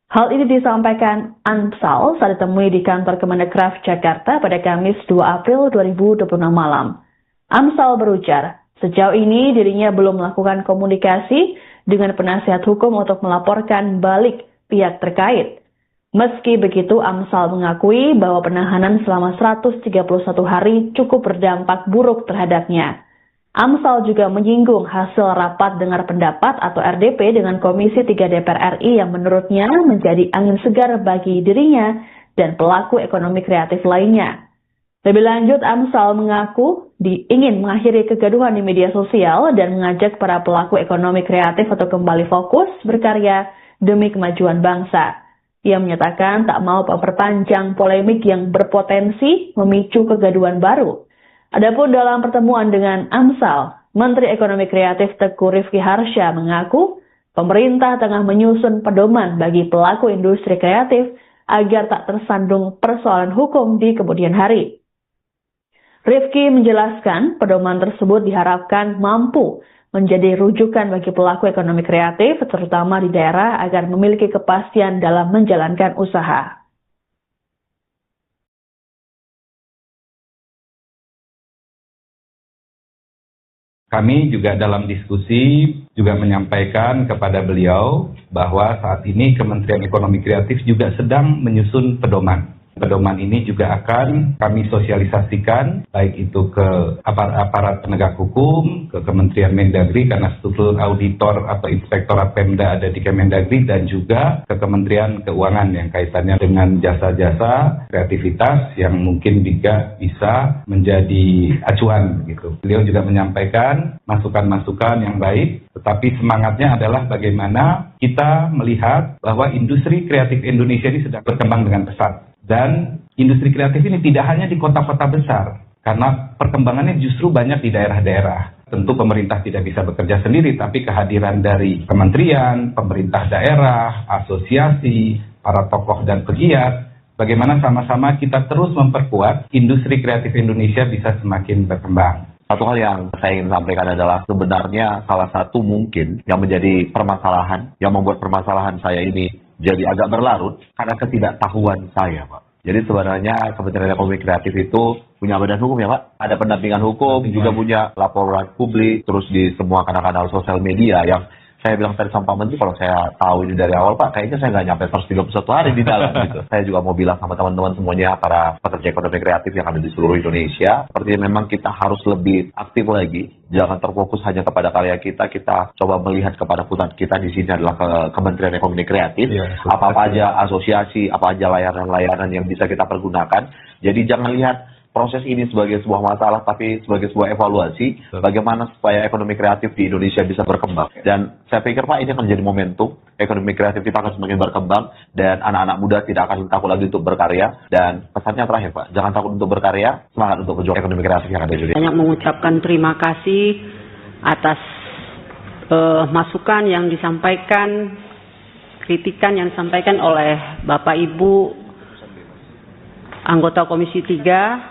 Hal ini disampaikan Amsal saat ditemui di kantor Kemendekraf Jakarta pada Kamis 2 April 2026 malam. Amsal berujar, sejauh ini dirinya belum melakukan komunikasi dengan penasihat hukum untuk melaporkan balik pihak terkait. Meski begitu, Amsal mengakui bahwa penahanan selama 131 hari cukup berdampak buruk terhadapnya. Amsal juga menyinggung hasil rapat dengar pendapat atau RDP dengan Komisi 3 DPR RI yang menurutnya menjadi angin segar bagi dirinya dan pelaku ekonomi kreatif lainnya. Lebih lanjut, Amsal mengaku ingin mengakhiri kegaduhan di media sosial dan mengajak para pelaku ekonomi kreatif untuk kembali fokus berkarya demi kemajuan bangsa. Ia menyatakan tak mau memperpanjang polemik yang berpotensi memicu kegaduhan baru. Adapun dalam pertemuan dengan Amsal, Menteri Ekonomi Kreatif Teuku Rizky Harsha mengaku pemerintah tengah menyusun pedoman bagi pelaku industri kreatif agar tak tersandung persoalan hukum di kemudian hari. Rizky menjelaskan pedoman tersebut diharapkan mampu menjadi rujukan bagi pelaku ekonomi kreatif, terutama di daerah agar memiliki kepastian dalam menjalankan usaha. Kami juga dalam diskusi juga menyampaikan kepada beliau bahwa saat ini Kementerian Ekonomi Kreatif juga sedang menyusun pedoman. Pedoman ini juga akan kami sosialisasikan baik itu ke aparat penegak hukum, ke Kementerian Mendagri karena struktur auditor atau inspektorat Pemda ada di Kemendagri dan juga ke Kementerian Keuangan yang kaitannya dengan jasa-jasa kreativitas yang mungkin juga bisa menjadi acuan gitu. Beliau juga menyampaikan masukan-masukan yang baik, tetapi semangatnya adalah bagaimana kita melihat bahwa industri kreatif Indonesia ini sedang berkembang dengan pesat. Dan industri kreatif ini tidak hanya di kota-kota besar, karena perkembangannya justru banyak di daerah-daerah. Tentu pemerintah tidak bisa bekerja sendiri, tapi kehadiran dari kementerian, pemerintah daerah, asosiasi, para tokoh dan pegiat, bagaimana sama-sama kita terus memperkuat industri kreatif Indonesia bisa semakin berkembang. Satu hal yang saya ingin sampaikan adalah sebenarnya salah satu mungkin yang menjadi permasalahan, yang membuat permasalahan saya ini jadi agak berlarut karena ketidaktahuan saya, Pak. Jadi sebenarnya Kementerian Ekonomi Kreatif itu punya badan hukum ya, Pak. Ada pendampingan hukum, juga punya laporan publik, terus di semua kanal-kanal sosial media yang saya bilang tadi sama Pak Menteri, kalau saya tahu ini dari awal, Pak, kayaknya saya nggak nyampe 131 hari di dalam gitu. Saya juga mau bilang sama teman-teman semuanya, para pekerja ekonomi kreatif yang ada di seluruh Indonesia, sepertinya memang kita harus lebih aktif lagi. Jangan terfokus hanya kepada karya kita coba melihat kepada pusat kita di sini adalah Kementerian Ekonomi Kreatif. Apa-apa aja asosiasi, apa aja layanan-layanan yang bisa kita pergunakan. Jadi jangan lihat proses ini sebagai sebuah masalah, tapi sebagai sebuah evaluasi bagaimana supaya ekonomi kreatif di Indonesia bisa berkembang. Dan saya pikir, Pak, ini akan menjadi momentum ekonomi kreatif kita akan semakin berkembang dan anak-anak muda tidak akan takut lagi untuk berkarya. Dan pesannya terakhir, Pak, jangan takut untuk berkarya, semangat untuk berjuang ekonomi kreatif yang ada di Indonesia. Banyak mengucapkan terima kasih atas masukan yang disampaikan, kritikan yang disampaikan oleh Bapak Ibu anggota Komisi 3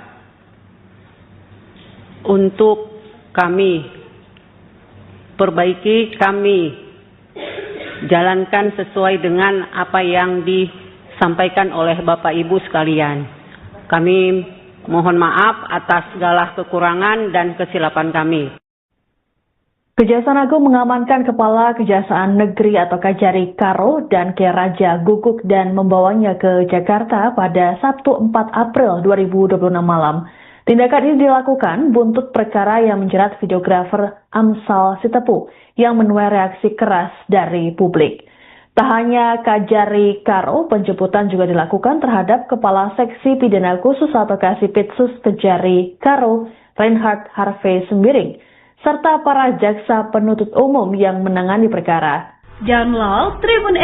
untuk kami perbaiki, kami jalankan sesuai dengan apa yang disampaikan oleh Bapak Ibu sekalian. Kami mohon maaf atas segala kekurangan dan kesilapan kami. Kejaksaan Agung mengamankan Kepala Kejaksaan Negeri atau Kajari Karo dan K. Raja Guguk dan membawanya ke Jakarta pada Sabtu 4 April 2026 malam. Tindakan ini dilakukan buntut perkara yang menjerat videografer Amsal Sitepu yang menuai reaksi keras dari publik. Tak hanya Kajari Karo, penjemputan juga dilakukan terhadap Kepala Seksi Pidana Khusus atau Kasipitsus Kajari Karo, Reinhard Harvey Sembiring, serta para jaksa penuntut umum yang menangani perkara. Download Tribun